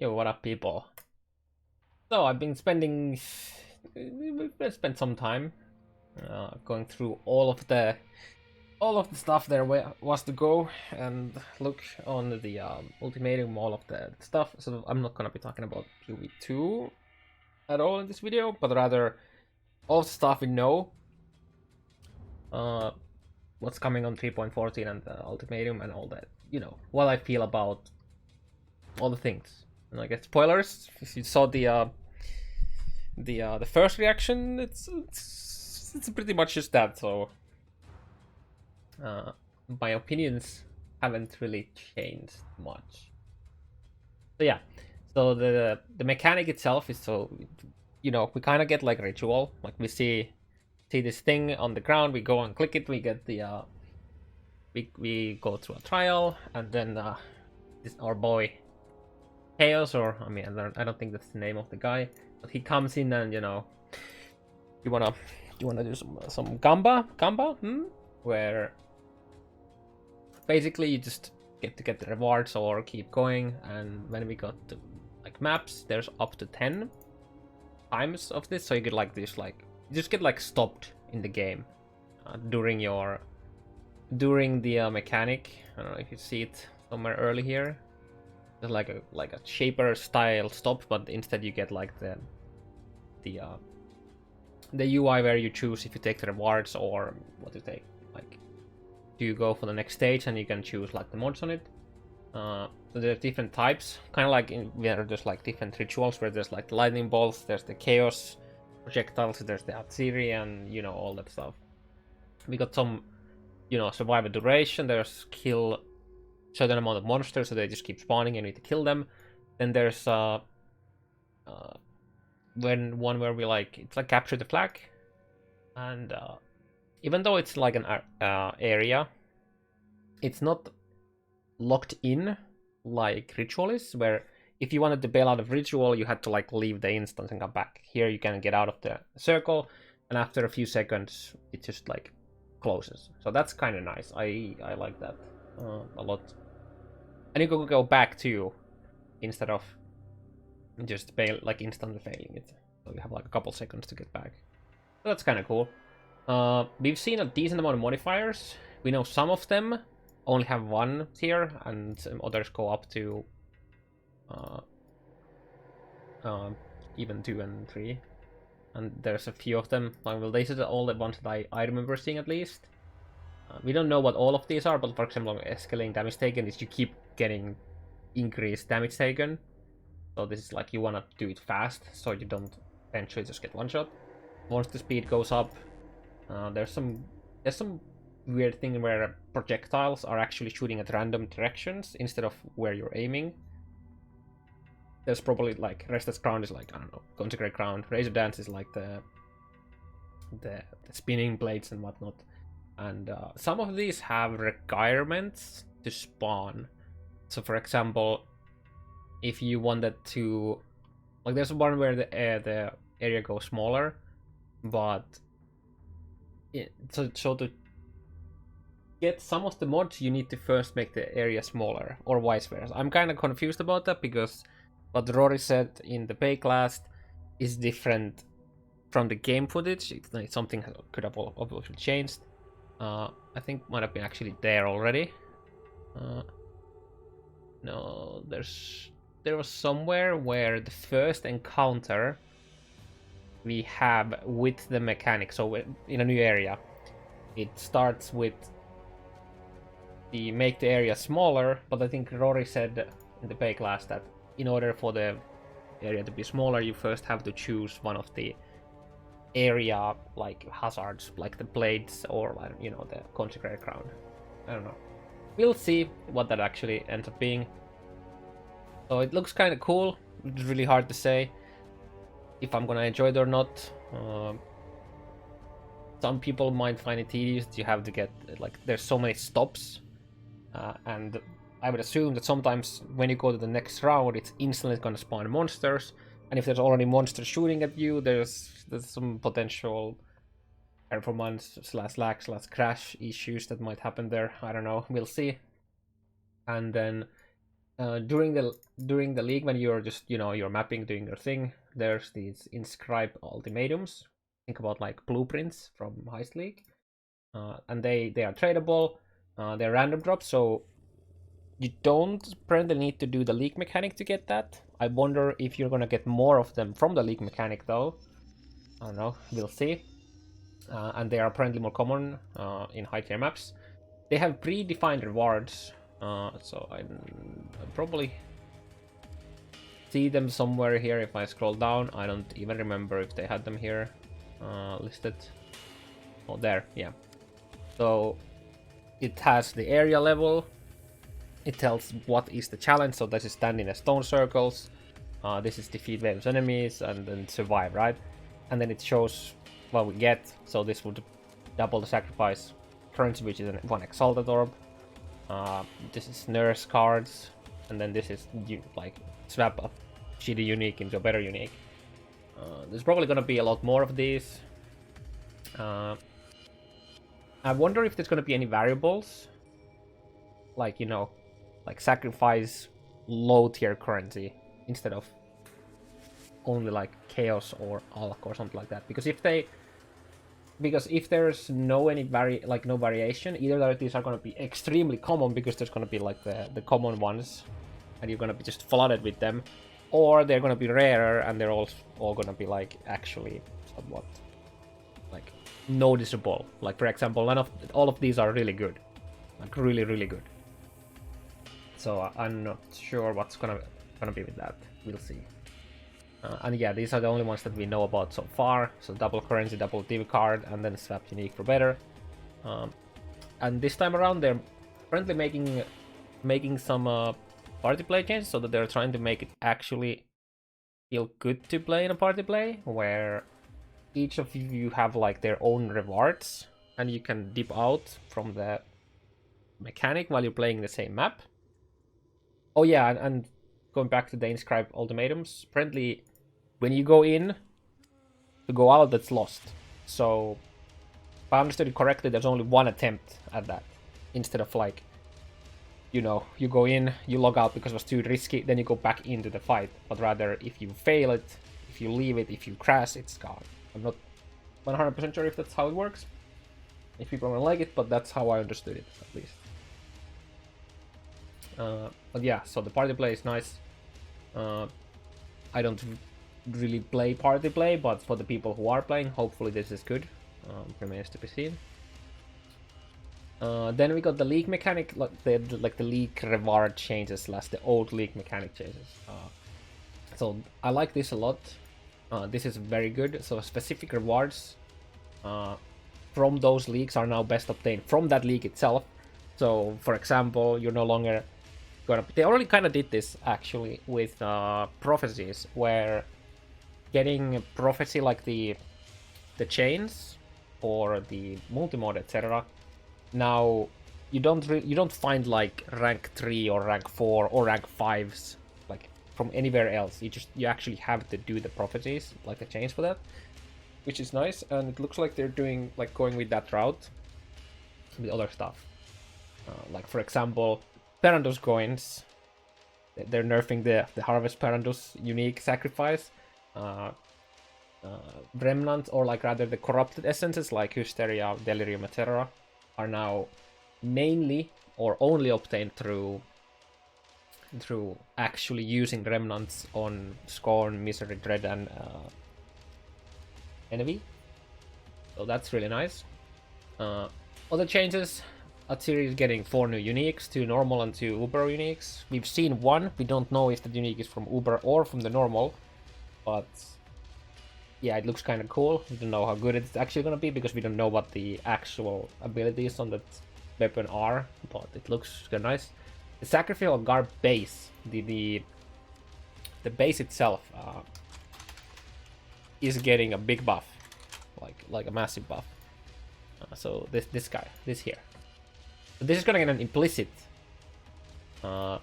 Yo, what up, people? So I've been spending, we've spent some time going through all of the stuff there was to go and look on the ultimatum, all of the stuff. So I'm not gonna be talking about POE2 at all in this video, but rather all the stuff we know, what's coming on 3.14 and the ultimatum and all that. You know what I feel about all the things. And I guess spoilers. If you saw the first reaction, it's pretty much just that. So my opinions haven't really changed much. So yeah, so the mechanic itself is so, you know, we kind of get like ritual. Like we see this thing on the ground, we go and click it, we get the we go through a trial, and then this our boy Chaos, or I mean I don't think that's the name of the guy, but he comes in and, you know, you wanna do some gamba, where basically you just get the rewards or keep going. And when we got to like maps, there's up to 10 times of this, so you get like this, like you just get like stopped in the game during the mechanic. I don't know if you see it somewhere early here. There's like a shaper style stop, but instead you get like the UI where you choose if you take the rewards or what to take. Like, do you go for the next stage, and you can choose like the mods on it. So there's different types, kind of like where there's like different rituals, where there's like the lightning bolts, there's the chaos projectiles, there's the Atziri, and you know, all that stuff. We got some, you know, survivor duration. There's kill certain amount of monsters, so they just keep spawning and you need to kill them. Then there's when one where we like, it's like capture the flag, and even though it's like an area, it's not locked in like ritual is, where if you wanted to bail out of ritual, you had to like leave the instance and come back. Here you can get out of the circle, and after a few seconds it just like closes. So that's kind of nice. I like that a lot. And you can go back too, instead of just bail, like instantly failing it. So you have like a couple seconds to get back. So that's kind of cool. We've seen a decent amount of modifiers. We know some of them only have one tier, and others go up to even 2 and 3. And there's a few of them. Like, well, these are all the ones that I remember seeing at least. We don't know what all of these are, but for example, escalating damage taken is you keep getting increased damage taken. So this is like you want to do it fast, so you don't eventually just get one shot. Once the speed goes up, there's some weird thing where projectiles are actually shooting at random directions instead of where you're aiming. There's probably like Restless Crown is like, I don't know, Consecrate Crown. Razor Dance is like the spinning blades and whatnot. And some of these have requirements to spawn. So for example, if you wanted to, like, there's one where the area goes smaller, but so to get some of the mods, you need to first make the area smaller, or vice versa. I'm kind of confused about that, because what Rory said in the Pay class is different from the game footage. It's like something could have obviously changed. I think might have been actually there already. No, there was somewhere where the first encounter we have with the mechanic. So in a new area, it starts with the make the area smaller, but I think Rory said in the Pay class that in order for the area to be smaller, you first have to choose one of the area like hazards, like the blades or, you know, the Consecrated Crown. I don't know. We'll see what that actually ends up being. So it looks kind of cool. It's really hard to say if I'm gonna enjoy it or not. Some people might find it tedious. You have to get, like, there's so many stops, and I would assume that sometimes when you go to the next round, it's instantly gonna spawn monsters. And if there's already monsters shooting at you, there's some potential performance /lag /crash issues that might happen there. I don't know. We'll see. And then during the league, when you're just, you know, you're mapping, doing your thing, there's these inscribe ultimatums. Think about like blueprints from Heist League, and they are tradable. They're random drops, so you don't apparently need to do the league mechanic to get that. I wonder if you're gonna get more of them from the league mechanic though. I don't know, we'll see. And they are apparently more common in high tier maps. They have predefined rewards, so I probably see them somewhere here if I scroll down. I don't even remember if they had them here listed. Oh, there, yeah. So it has the area level. It tells what is the challenge. So this is stand in a stone circles. This is defeat waves enemies and then survive, right? And then it shows what we get. So this would double the sacrifice currency, which is one exalted orb. This is Nerfs cards, and then this is like swap a shitty unique into a better unique. There's probably gonna be a lot more of these. I wonder if there's gonna be any variables, like, you know, like sacrifice low tier currency instead of only like chaos or alch or something like that. Because if there's no variation, either these are going to be extremely common because there's going to be like the common ones and you're going to be just flooded with them, or they're going to be rarer and they're all going to be like actually somewhat like noticeable. Like for example, all of these are really good, like really good. So I'm not sure what's gonna be with that. We'll see. And yeah, these are the only ones that we know about so far. So double currency, double div card, and then swap unique for better. And this time around, they're currently making some party play changes, so that they're trying to make it actually feel good to play in a party play, where each of you have like their own rewards, and you can dip out from the mechanic while you're playing the same map. Oh yeah, and going back to the inscribe ultimatums, apparently when you go in, to go out, that's lost. So if I understood it correctly, there's only one attempt at that, instead of like, you know, you go in, you log out because it was too risky, then you go back into the fight. But rather, if you fail it, if you leave it, if you crash, it's gone. I'm not 100% sure if that's how it works, if people don't like it, but that's how I understood it, at least. But yeah, so the party play is nice. I don't really play party play, but for the people who are playing, hopefully this is good. Remains to be seen. Then we got the league mechanic, like the league reward changes / the old league mechanic changes. So I like this a lot. This is very good. So specific rewards from those leagues are now best obtained from that league itself. So for example, you're no longer they already kind of did this actually with prophecies, where getting prophecy like the chains or the multi-mod, etc. Now you don't find like rank 3 or rank 4 or rank 5s like from anywhere else. You actually have to do the prophecies, like the chains for that, which is nice. And it looks like they're doing like going with that route with other stuff. Like for example, Perandus coins, they're nerfing the Harvest Perandus unique sacrifice. Remnant, or like rather the corrupted essences like Hysteria, Delirium, etc. are now mainly or only obtained through actually using remnants on Scorn, Misery, Dread, and Envy. So that's really nice. Other changes. Atziri is getting 4 new uniques, 2 normal and 2 Uber uniques. We've seen one, we don't know if the unique is from Uber or from the normal, but yeah, it looks kind of cool. We don't know how good it's actually going to be because we don't know what the actual abilities on that weapon are, but it looks kind of nice. The Sacrificial Guard base, the base itself is getting a big buff, like a massive buff. So this guy, this here. This is gonna get an implicit global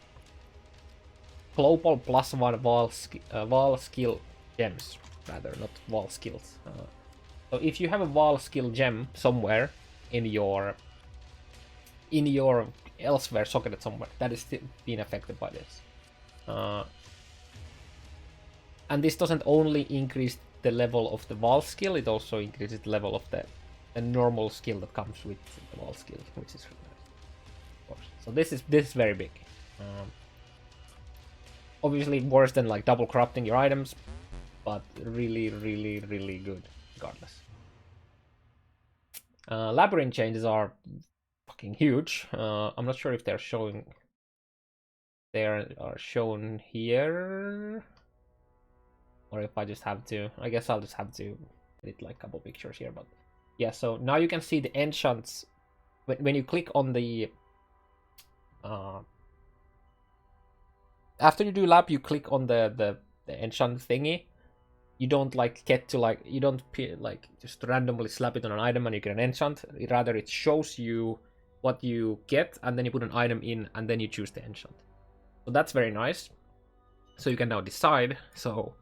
+1 wall skill gems, rather, not wall skills. So if you have a wall skill gem somewhere in your elsewhere socketed somewhere, that is still being affected by this. And this doesn't only increase the level of the wall skill, it also increases the level of the normal skill that comes with the wall skill, which is really nice, of course. So this is very big. Obviously worse than like double corrupting your items, but really good regardless. Labyrinth changes are fucking huge. I'm not sure if they're showing. They are shown here, or if I just have to. I guess I'll just have to edit like a couple pictures here. But yeah, so now you can see the enchants when you click on the. After you do lab, you click on the enchant thingy. You don't like get to like you don't like just randomly slap it on an item and you get an enchant. Rather, it shows you what you get, and then you put an item in, and then you choose the enchant. So that's very nice. So you can now decide. So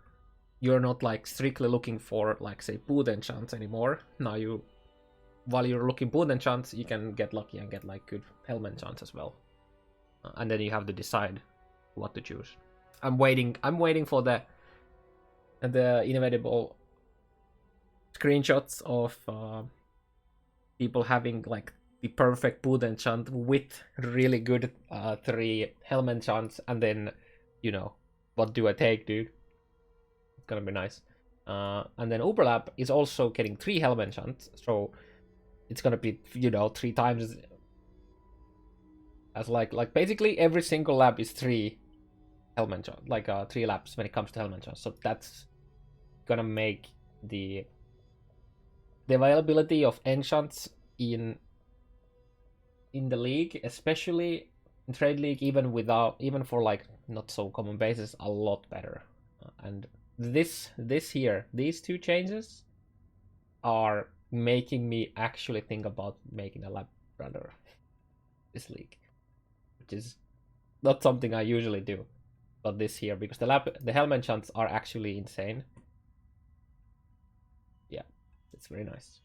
you're not like strictly looking for like say boot enchants anymore. Now while you're looking boot enchants, you can get lucky and get like good helm enchants as well. And then you have to decide what to choose. I'm waiting for the inevitable screenshots of people having like the perfect boot enchant with really good 3 helm enchants, and then what do I take, dude? It's gonna be nice. And then Overlap is also getting 3 helm enchants, so it's gonna be 3 times as like basically every single lab is 3 helm enchant, like 3 labs when it comes to helm enchants. So that's gonna make the availability of enchants in the league, especially in trade league, even for like not so common bases, a lot better. And these 2 changes are making me actually think about making a lab runner this league, which is not something I usually do, but this year, because the helm enchants are actually insane. Yeah, it's very nice.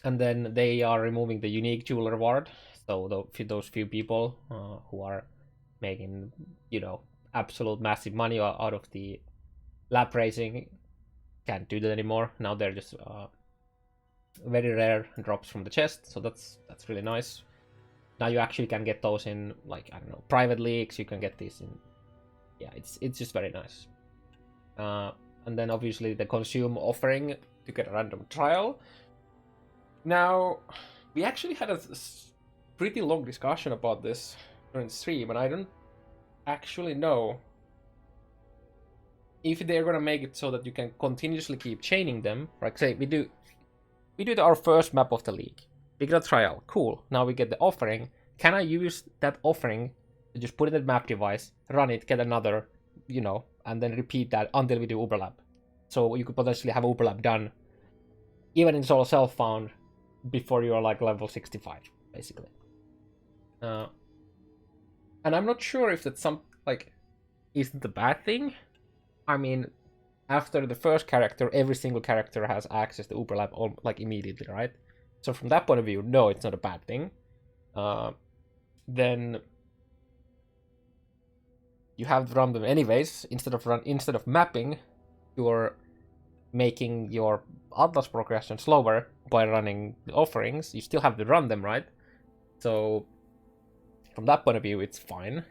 And then they are removing the unique jewel reward. So those few people who are making, absolute massive money out of the lab racing can't do that anymore. Now they're just very rare drops from the chest. So that's really nice. Now you actually can get those in like, I don't know, private leagues. You can get these in. Yeah, it's just very nice. And then obviously the consume offering to get a random trial. Now, we actually had a pretty long discussion about this during the stream, and I don't actually know if they're gonna make it so that you can continuously keep chaining them. Like say we do our first map of the league. We get a trial, cool. Now we get the offering. Can I use that offering to just put it in the map device, run it, get another, and then repeat that until we do overlap? So you could potentially have overlap done, even in solo self-found, before you're like level 65, basically. And I'm not sure if that's isn't a bad thing. I mean, after the first character, every single character has access to overlap like immediately, right? So from that point of view, no, it's not a bad thing. Then you have to run them anyways. Instead of mapping, you're making your Atlas progression slower by running the offerings. You still have to run them, right? So from that point of view, it's fine.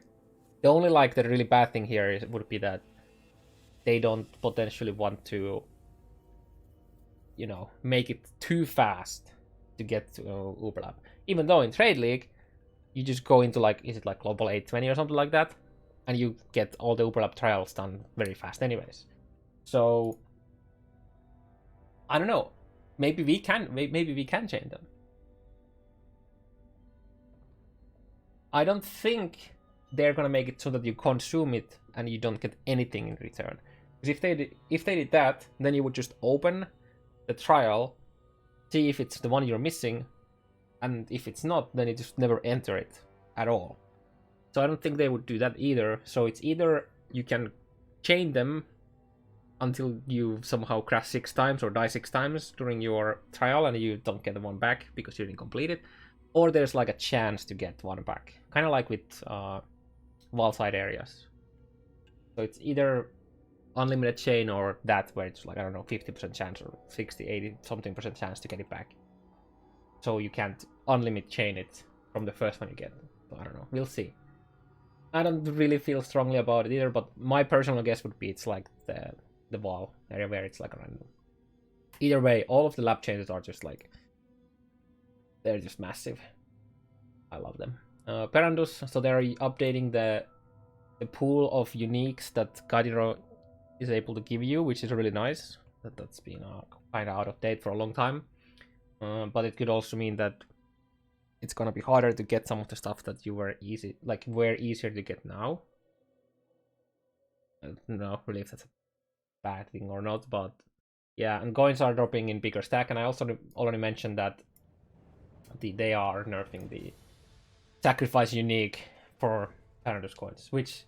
The only the really bad thing here would be that they don't potentially want to, make it too fast to get to overlap. Even though in Trade League, you just go into is it Global 820 or something like that, and you get all the overlap trials done very fast anyways. So I don't know. Maybe we can change them. I don't think they're gonna make it so that you consume it and you don't get anything in return. Because if they did that, then you would just open the trial, see if it's the one you're missing, and if it's not, then you just never enter it at all. So I don't think they would do that either. So it's either you can chain them until you somehow crash 6 times or die 6 times during your trial and you don't get the one back because you didn't complete it, or there's a chance to get one back. Kind of like with wall side areas. So it's either unlimited chain or that where it's like, I don't know, 50% chance or 60, 80 something percent chance to get it back. So you can't unlimited chain it from the first one you get. So I don't know, we'll see. I don't really feel strongly about it either, but my personal guess would be it's like the wall area where it's like random. Either way, all of the lab changes are just like, they're just massive. I love them. Perandus, so they're updating the pool of uniques that Gadiro is able to give you, which is really nice. That's been kind of out of date for a long time. But it could also mean that it's gonna be harder to get some of the stuff that you were easier to get now. I don't know really if that's a bad thing or not, but yeah, and coins are dropping in bigger stack, and I also already mentioned that they are nerfing the sacrifice unique for Perandus coins, which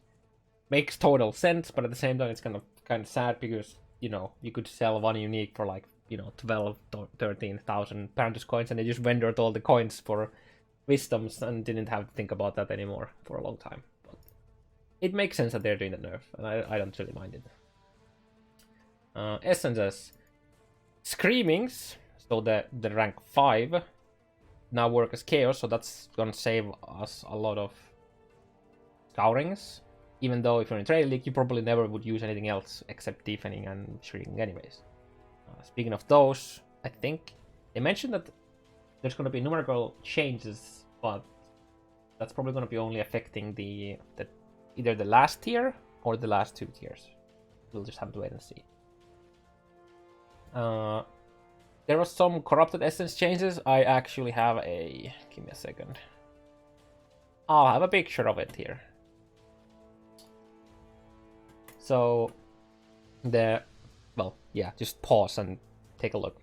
makes total sense, but at the same time it's kind of sad because, you know, you could sell one unique for like, you know, 12 to 13,000 Perandus coins, and they just vendored all the coins for wisdoms and didn't have to think about that anymore for a long time. But it makes sense that they're doing the nerf, and I don't really mind it. Essences. Screamings, so the rank 5 now work as chaos, so that's gonna save us a lot of scourings. Even though if you're in Trade League, you probably never would use anything else except defending and shrinking anyways. Speaking of those, I think they mentioned that there's going to be numerical changes, but that's probably going to be only affecting the either the last tier or the last 2 tiers. We'll just have to wait and see. There was some corrupted essence changes. I actually have a... Give me a second. I'll have a picture of it here. So, well, yeah, just pause and take a look.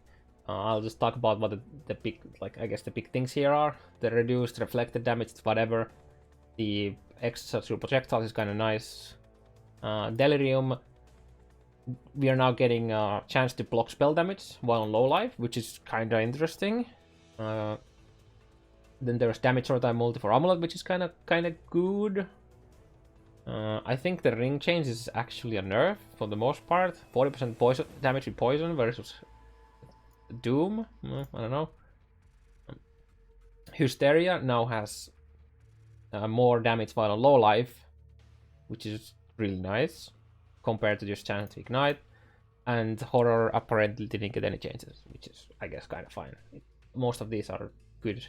I'll just talk about what the big, I guess the big things here are. The reduced reflected damage, whatever. The extra through projectiles is kind of nice. Delirium, we are now getting a chance to block spell damage while on low life, which is kind of interesting. Then there's damage or time multi for Amulet, which is kind of good. I think the ring change is actually a nerf for the most part. 40% poison damage with poison versus Doom. I don't know. Hysteria now has more damage while on low life, which is really nice compared to just chance to ignite. And horror apparently didn't get any changes, which is, I guess, kind of fine. Most of these are good,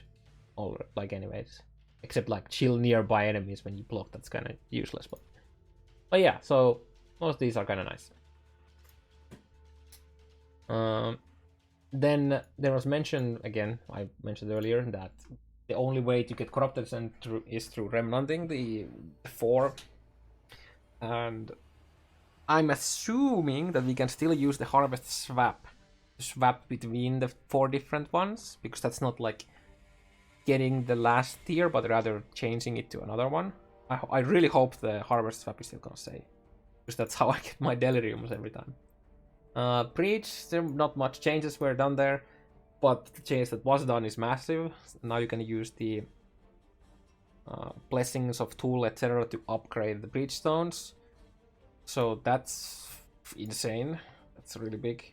all like anyways. Except like chill nearby enemies when you block, that's kind of useless. But yeah, so most of these are kind of nice. Then there was mention, again, I mentioned earlier, that the only way to get corrupted is through remnanting the 4. And I'm assuming that we can still use the harvest swap to swap between the 4 different ones, because that's not like getting the last tier, but rather changing it to another one. I really hope the harvest swap is still gonna stay, because that's how I get my deliriums every time. Breach, there not much changes were done there, but the change that was done is massive. Now you can use the blessings of tool, etc. to upgrade the breach stones. So that's insane. That's really big.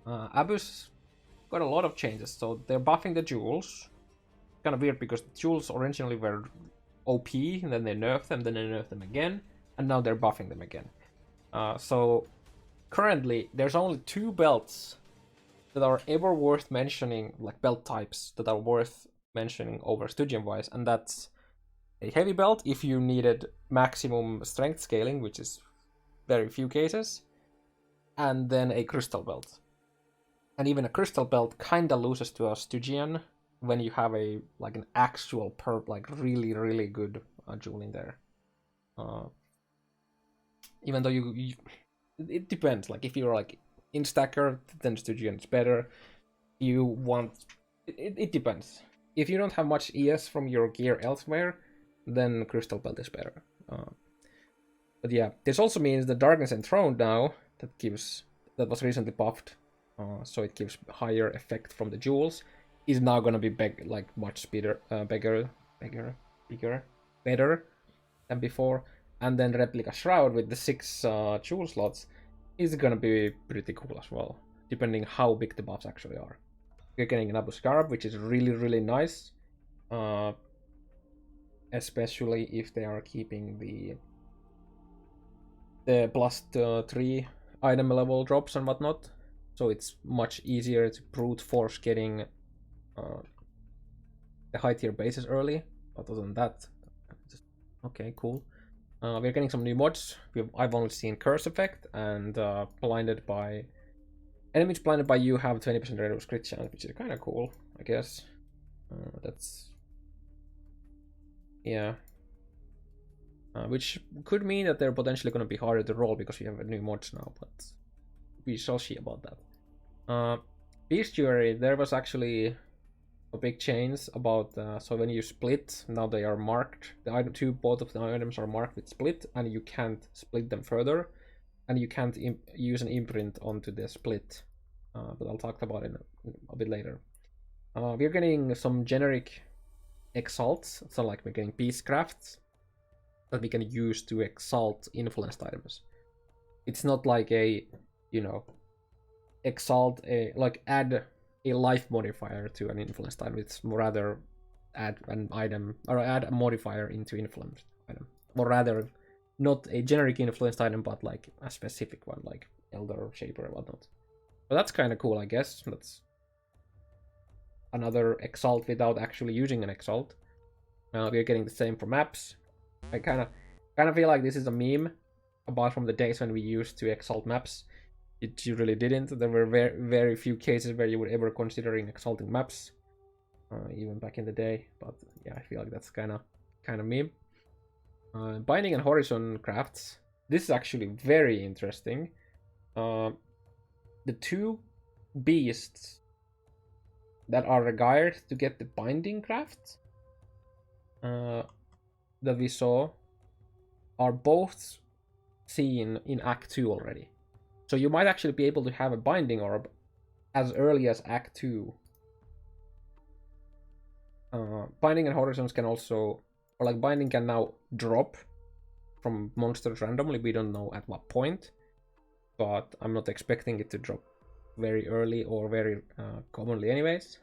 Abus got a lot of changes. So they're buffing the jewels. Kind of weird because the jewels originally were OP, and then they nerfed them, then they nerfed them again, and now they're buffing them again. So currently there's only 2 belts that are ever worth mentioning, like belt types that are worth mentioning over Stygian wise, and that's a heavy belt if you needed maximum strength scaling, which is very few cases, and then a crystal belt. And even a crystal belt kinda loses to a Stygian when you have an actual really, really good jewel in there. Even though it depends. Like if you're like in stacker, then Stygian is better. You want it depends. If you don't have much ES from your gear elsewhere, then crystal belt is better. But yeah, this also means the Darkness Enthroned now that was recently buffed, so it gives higher effect from the jewels, is now gonna be much better. than before. And then Replica Shroud with the 6 jewel slots is gonna be pretty cool as well, depending how big the buffs actually are. You're getting an Abu Scarab, which is really nice. Especially if they are keeping the +3 item level drops and whatnot. So it's much easier to brute force getting the high tier bases early. But other than that, just okay, cool. We're getting some new mods. I've only seen Curse Effect and blinded by enemies blinded by you have 20% rate of crit chance, which is kind of cool, I guess. That's yeah. Which could mean that they're potentially going to be harder to roll because we have new mods now, but we shall see about that. Bestiary, there was actually a big change about so when you split, now they are marked. The item both of the items are marked with split, and you can't split them further, and you can't use an imprint onto the split. But I'll talk about it a bit later. We're getting some generic exalts, so like we're getting Beastcrafts that we can use to exalt influenced items. It's not like a, exalt like add a life modifier to an influenced item. It's more rather add an item or add a modifier into influenced item, or rather not a generic influenced item, but like a specific one, like Elder Shaper or whatnot. But that's kind of cool, I guess. That's another exalt without actually using an exalt. We're getting the same for maps. I kind of feel like this is a meme, apart from the days when we used to exalt maps. You really didn't. There were very few cases where you would ever considering exalting maps, even back in the day. But yeah, I feel like that's kind of meme. Binding and Horizon crafts. This is actually very interesting. The 2 beasts that are required to get the binding craft that we saw are both seen in Act 2 already. So you might actually be able to have a binding orb as early as Act 2. Binding and Horizons can also, or like binding can now drop from monsters randomly. We don't know at what point, but I'm not expecting it to drop very early or very commonly anyways,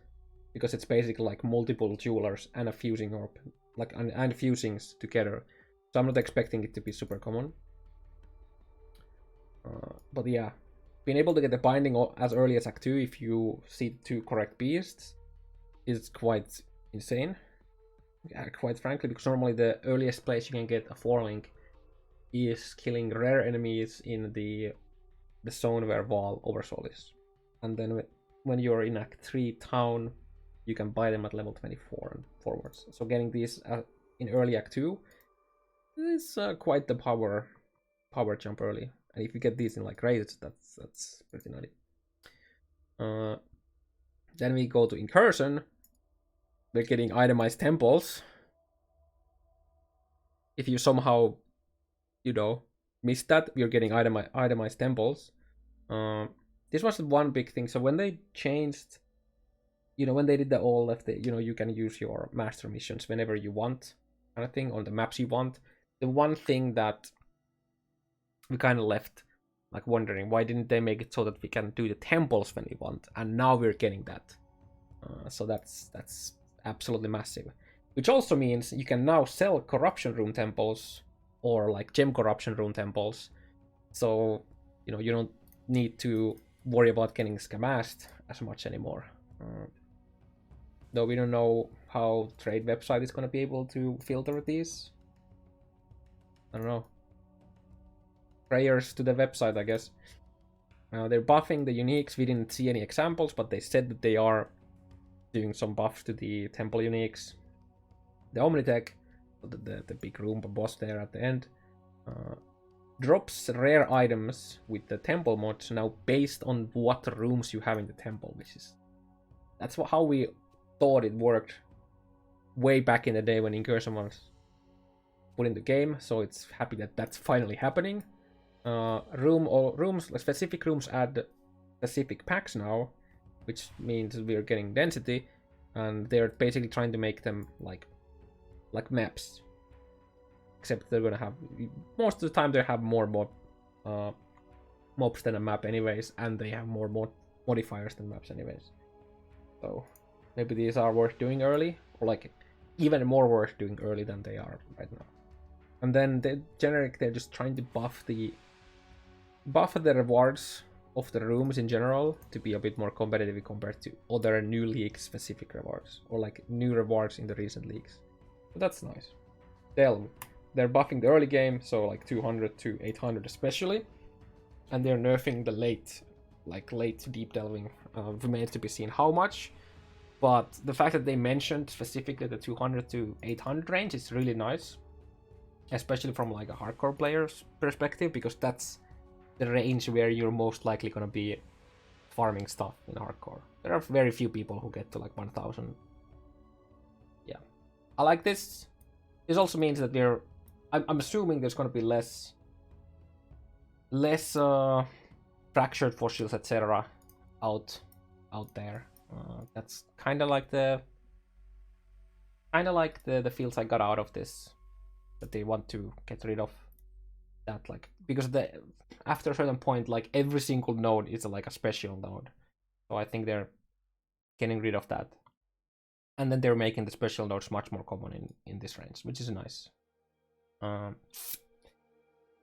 because it's basically like multiple jewelers and a fusing orb, like and fusings together. So I'm not expecting it to be super common. But yeah, being able to get the binding as early as Act 2 if you see 2 correct beasts is quite insane. Quite frankly, because normally the earliest place you can get a 4-link is killing rare enemies in the zone where Val Oversoul is. And then when you're in Act 3 town, you can buy them at level 24 and forwards. So getting these in early Act 2 is quite the power jump early. And if you get these in like raids, that's pretty nutty. Then we go to Incursion. We're getting itemized temples. If you somehow, missed that, we're getting itemized temples. This was one big thing. So when they changed, when they did the all left, you can use your master missions whenever you want, kind of thing, on the maps you want. The one thing that we kind of left like wondering, why didn't they make it so that we can do the temples when we want? And now we're getting that. So that's absolutely massive. Which also means you can now sell corruption room temples or like gem corruption room temples. So, you don't need to worry about getting scamassed as much anymore. Though we don't know how trade website is going to be able to filter these. I don't know. Prayers to the website, I guess. They're buffing the uniques. We didn't see any examples, but they said that they are doing some buffs to the temple uniques. The Omnitech, the big room boss there at the end, drops rare items with the temple mods now based on what rooms you have in the temple, that's how we thought it worked way back in the day when Incursion was put in the game. So it's happy that that's finally happening. Specific rooms add specific packs now, which means we're getting density, and they're basically trying to make them like maps. except they're gonna have, most of the time they have more mobs than a map anyways, and they have more modifiers than maps anyways. So maybe these are worth doing early, or like even more worth doing early than they are right now. And then the generic, they're just trying to buff the rewards of the rooms in general to be a bit more competitive compared to other new league specific rewards, or like new rewards in the recent leagues. So that's nice. They're buffing the early game, so like 200 to 800 especially, and they're nerfing the late deep delving. Remains to be seen how much, but the fact that they mentioned specifically the 200 to 800 range is really nice, especially from like a hardcore player's perspective, because that's the range where you're most likely gonna be farming stuff in hardcore. There are very few people who get to like 1000. Yeah, I like this. This also means that I'm assuming there's gonna be less fractured fossils, etc. out there. That's kind of like the feels I got out of this, that they want to get rid of that, like, because after a certain point, like every single node is like a special node, so I think they're getting rid of that, and then they're making the special nodes much more common in this range, which is nice.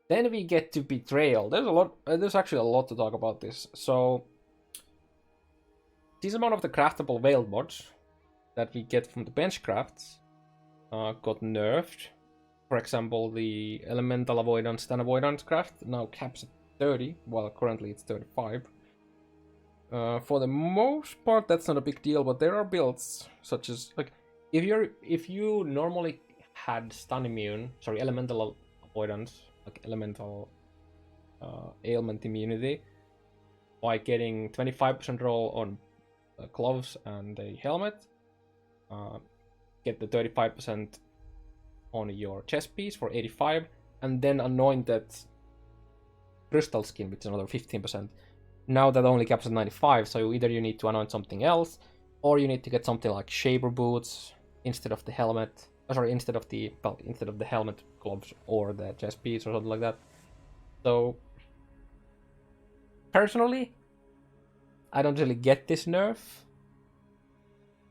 Then we get to Betrayal. There's actually a lot to talk about this. So this amount of the craftable veiled mods that we get from the bench crafts got nerfed. For example, the elemental avoidance, stun avoidance craft now caps at 30, while currently it's 35. For the most part, that's not a big deal, but there are builds such as, like, if you normally had stun immune, sorry, elemental avoidance, like elemental ailment immunity, by getting 25% roll on gloves and a helmet, get the 35% on your chest piece for 85, and then anointed crystal skin, which is another 15%. Now that only caps at 95, so either you need to anoint something else, or you need to get something like shaper boots instead of the helmet. Instead of the helmet, gloves, or the chest piece, or something like that. So personally, I don't really get this nerf.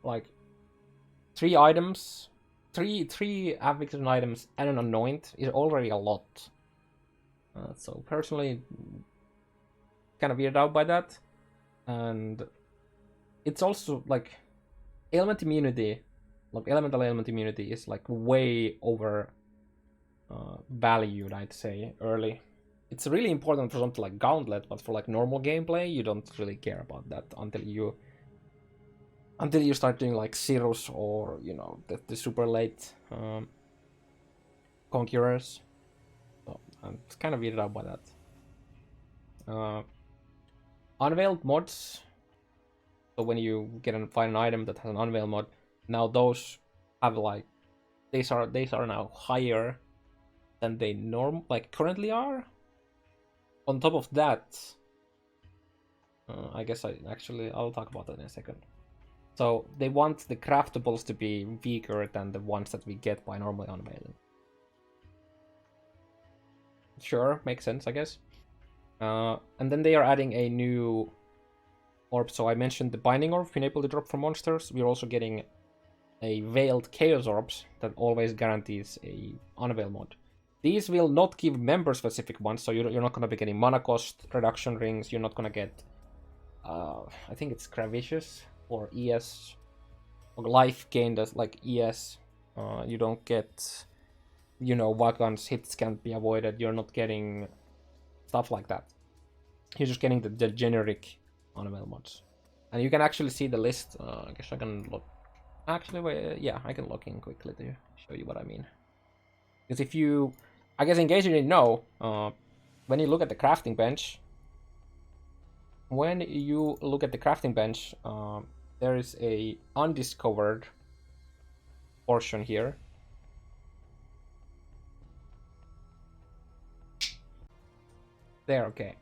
Like, 3 items, three affliction items and an anoint is already a lot. So personally, kind of weirded out by that. And it's also like ailment immunity, like elemental ailment immunity, is like way over valued, I'd say, early. It's really important for something like Gauntlet, but for like normal gameplay, you don't really care about that until you start doing like Cirrus, or you know, the super late Conquerors. So I'm kind of weirded out by that. Unveiled mods. So when you find an item that has an unveiled mod, now those have like these are now higher than they currently are. On top of that, I guess I'll talk about that in a second. So they want the craftables to be weaker than the ones that we get by normally unveiling. Sure, makes sense, I guess. And then they are adding a new orb. So I mentioned the binding orb being able to drop from monsters. We're also getting a veiled chaos orbs that always guarantees a unveil mod. These will not give member specific ones, so you're not going to be getting mana cost reduction rings. You're not going to get I think it's Gravicious or ES, or life gained as like ES. You don't get, you know, Wagon's hits can't be avoided. You're not getting stuff like that. You're just getting the generic unveil mods. And you can actually see the list. I guess I can look. Actually, wait, yeah, I can log in quickly to show you what I mean. Because if you, I guess in case you didn't know, when you look at the crafting bench, there is a undiscovered portion here. There, okay.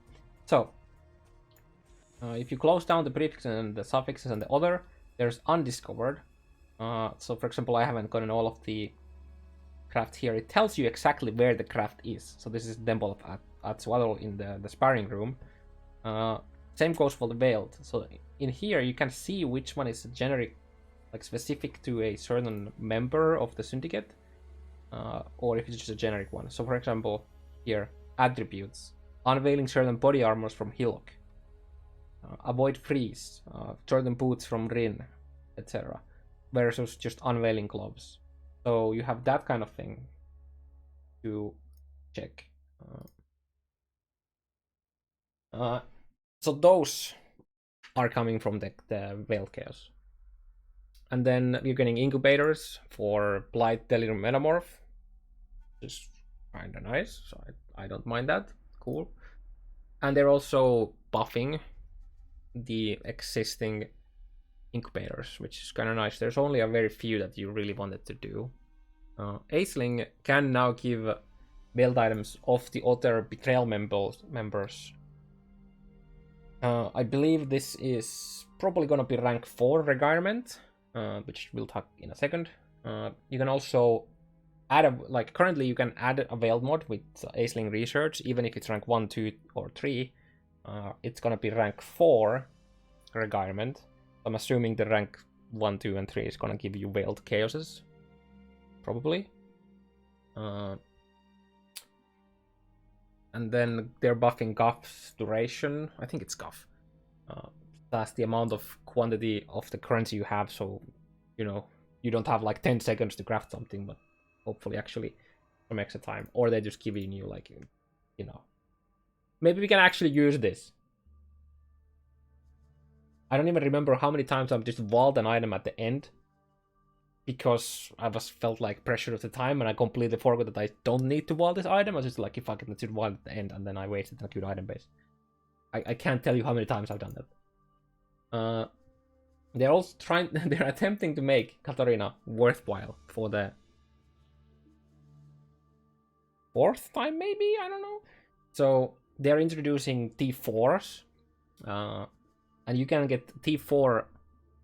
So, if you close down the prefixes and the suffixes and the other, there's undiscovered. So, for example, I haven't gotten all of the craft here, it tells you exactly where the craft is. So this is Temple of Atzwaddle in the sparring room. Same goes for the Veiled. So in here you can see which one is generic, like specific to a certain member of the Syndicate, or if it's just a generic one. So for example, here, attributes, unveiling certain body armors from Hillock, avoid freeze, certain boots from Rin, etc. Versus just unveiling gloves. So you have that kind of thing to check. So those are coming from the Veil Chaos. And then you're getting incubators for Blight, Delirium, Metamorph. Just kinda nice, so I don't mind that. Cool. And they're also buffing the existing incubators, which is kind of nice. There's only a very few that you really wanted to do. Aisling can now give build items of the other Betrayal members. I believe this is probably gonna be rank 4 requirement, which we'll talk in a second. You can also add currently you can add a Veiled mod with Aisling Research, even if it's rank 1, 2, or 3. It's gonna be rank 4 requirement. I'm assuming the rank 1, 2, and 3 is gonna give you Veiled Chaoses, probably. And then they're buffing Guff's duration. I think it's Guff. That's the amount of quantity of the currency you have, so you don't have like 10 seconds to craft something, but hopefully actually some extra time. Or they're just giving you like, maybe we can actually use this. I don't even remember how many times I've just walled an item at the end because I felt like pressure at the time and I completely forgot that I don't need to wall this item. I was just like, if I can just wall at the end, and then I wasted a good item base. I can't tell you how many times I've done that. They're also they're attempting to make Katarina worthwhile for the 4th time, maybe? I don't know. So they're introducing T4s. And you can get T4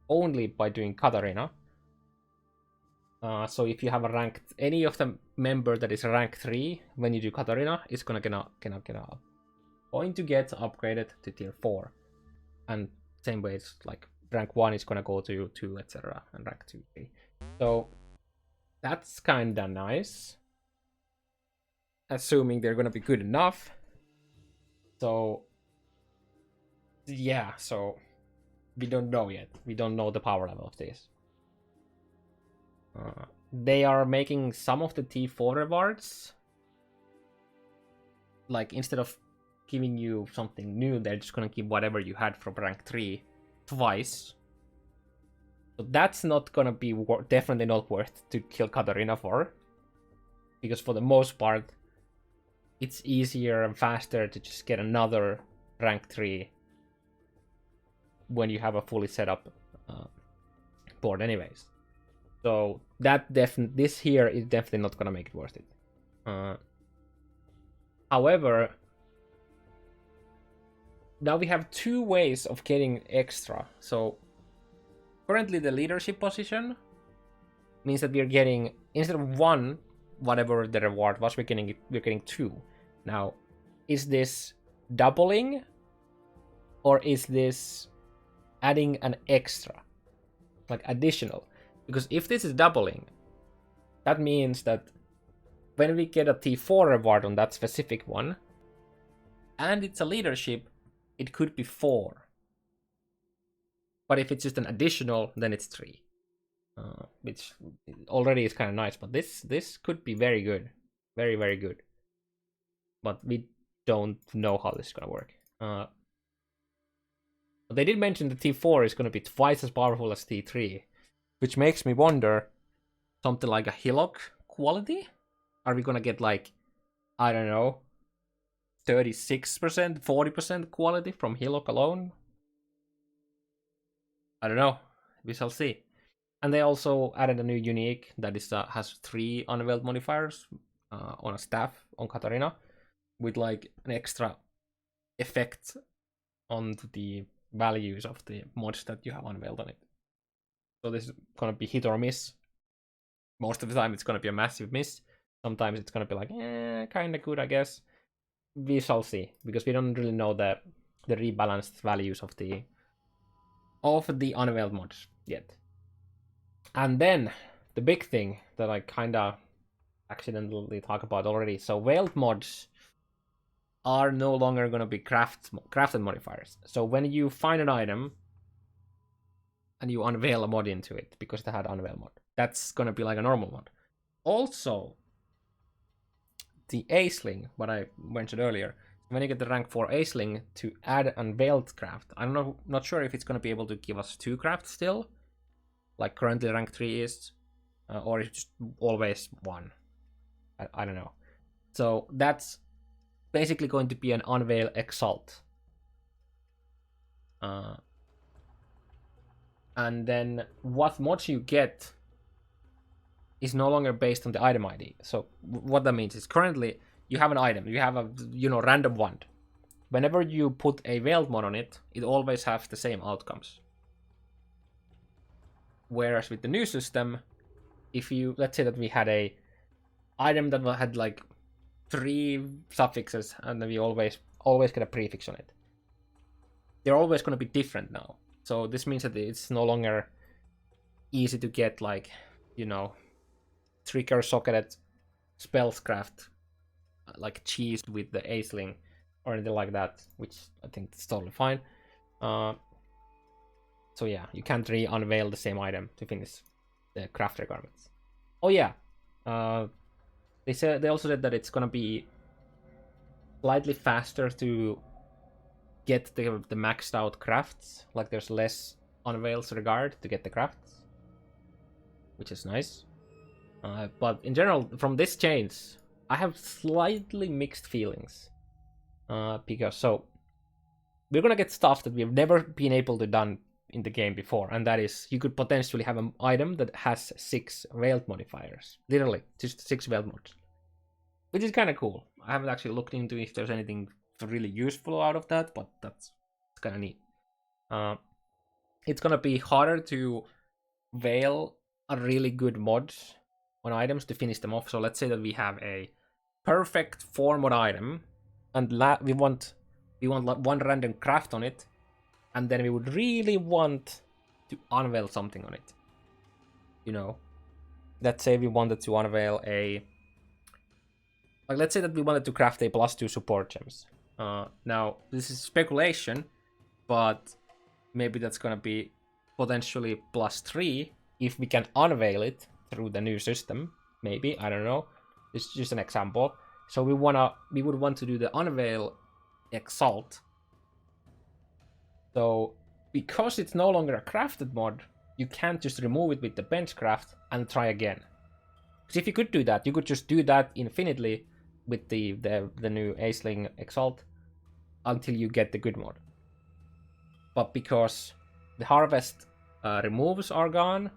only by doing Katarina. So if you have any of the member that is rank 3, when you do Katarina, it's going to get upgraded to tier 4. And same way, it's like rank 1 is going to go to 2, etc. And rank 2, 3. So that's kind of nice. Assuming they're going to be good enough. So yeah, so we don't know yet. We don't know the power level of this. They are making some of the T4 rewards. Like, instead of giving you something new, they're just gonna give whatever you had from rank 3 twice. So that's not gonna be definitely not worth to kill Katarina for. Because for the most part, it's easier and faster to just get another rank 3 when you have a fully set up board anyways. So this here is definitely not gonna make it worth it. However, now we have 2 ways of getting extra. So currently the leadership position means that we're getting, instead of 1, whatever the reward was, we're getting 2. Now, is this doubling, or is this adding an extra, like additional? Because if this is doubling, that means that when we get a T4 reward on that specific one, and it's a leadership, it could be 4. But if it's just an additional, then it's 3. Which already is kind of nice, but this could be very good. Very, very good. But we don't know how this is going to work. But they did mention the T4 is going to be twice as powerful as T3, which makes me wonder, something like a Hillock quality? Are we going to get like, I don't know, 36%, 40% quality from Hillock alone? I don't know. We shall see. And they also added a new unique that is has 3 unveiled modifiers on a staff on Katarina, with like an extra effect on the values of the mods that you have unveiled on it. So this is gonna be hit or miss. Most of the time it's gonna be a massive miss, Sometimes it's gonna be like, kind of good, I guess. We shall see, because we don't really know the rebalanced values of the unveiled mods yet. And then the big thing that I kind of accidentally talk about already. So veiled mods are no longer going to be crafted modifiers. So when you find an item and you unveil a mod into it, because it had unveil mod, that's going to be like a normal mod. Also, the Aceling, what I mentioned earlier, when you get the rank 4 Aceling to add unveiled craft, I'm not sure if it's going to be able to give us 2 crafts still, like currently rank 3 is, or it's just always 1. I don't know. So that's basically going to be an unveil exalt. And then what mods you get is no longer based on the item ID. So what that means is currently you have an item, you have a random wand. Whenever you put a veiled mod on it, it always has the same outcomes. Whereas with the new system, if you, let's say that we had a item that had like 3 suffixes and then we always get a prefix on it, they're always going to be different now. So this means that it's no longer easy to get like, trigger socketed spellscraft like cheesed with the Aceling or anything like that, which I think is totally fine. So yeah, you can't re-unveil the same item to finish the craft requirements. Oh yeah, they also said that it's gonna be slightly faster to get the maxed out crafts. Like there's less unveils regard to get the crafts, which is nice. But in general, from this change, I have slightly mixed feelings. Because so we're gonna get stuff that we've never been able to done in the game before, and that is you could potentially have an item that has 6 veiled modifiers. Literally, just 6 veiled mods. Which is kind of cool. I haven't actually looked into if there's anything really useful out of that, but that's kind of neat. It's gonna be harder to veil a really good mod on items to finish them off. So let's say that we have a perfect 4 mod item, and we want like 1 random craft on it, and then we would really want to unveil something on it. Let's say we wanted to unveil let's say that we wanted to craft a +2 support gems. Now, this is speculation, but maybe that's gonna be potentially +3 if we can unveil it through the new system. Maybe, I don't know. It's just an example. So we would want to do the unveil exalt. So because it's no longer a crafted mod, you can't just remove it with the bench craft and try again. Because if you could do that, you could just do that infinitely with the new Aceling exalt until you get the good mod. But because the harvest removes are gone,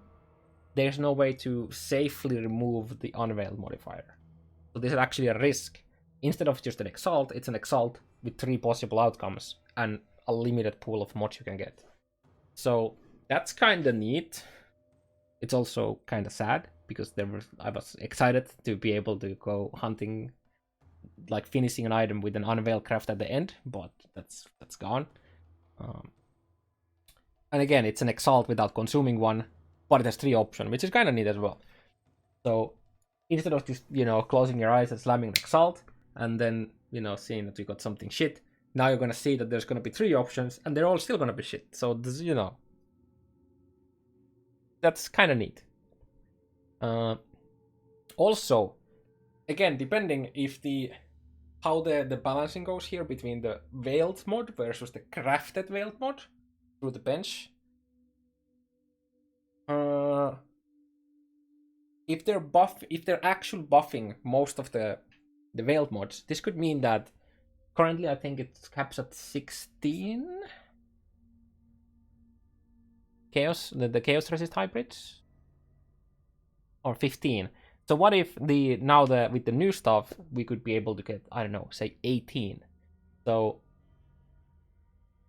there's no way to safely remove the unveiled modifier. So this is actually a risk. Instead of just an exalt, it's an exalt with 3 possible outcomes and a limited pool of mods you can get. So that's kind of neat. It's also kind of sad because I was excited to be able to go hunting, like finishing an item with an unveiled craft at the end, but that's gone. And again, it's an exalt without consuming one, but it has 3 options, which is kind of neat as well. So instead of just closing your eyes and slamming an exalt and then seeing that you got something shit, now you're gonna see that there's gonna be 3 options and they're all still gonna be shit. So this, that's kind of neat. Also, again, depending if how the balancing goes here between the veiled mod versus the crafted veiled mod through the bench. If they're actually buffing most of the veiled mods, this could mean that currently I think it caps at 16 chaos, the chaos resist hybrids, or 15. So what if with the new stuff we could be able to get, I don't know, say 18. So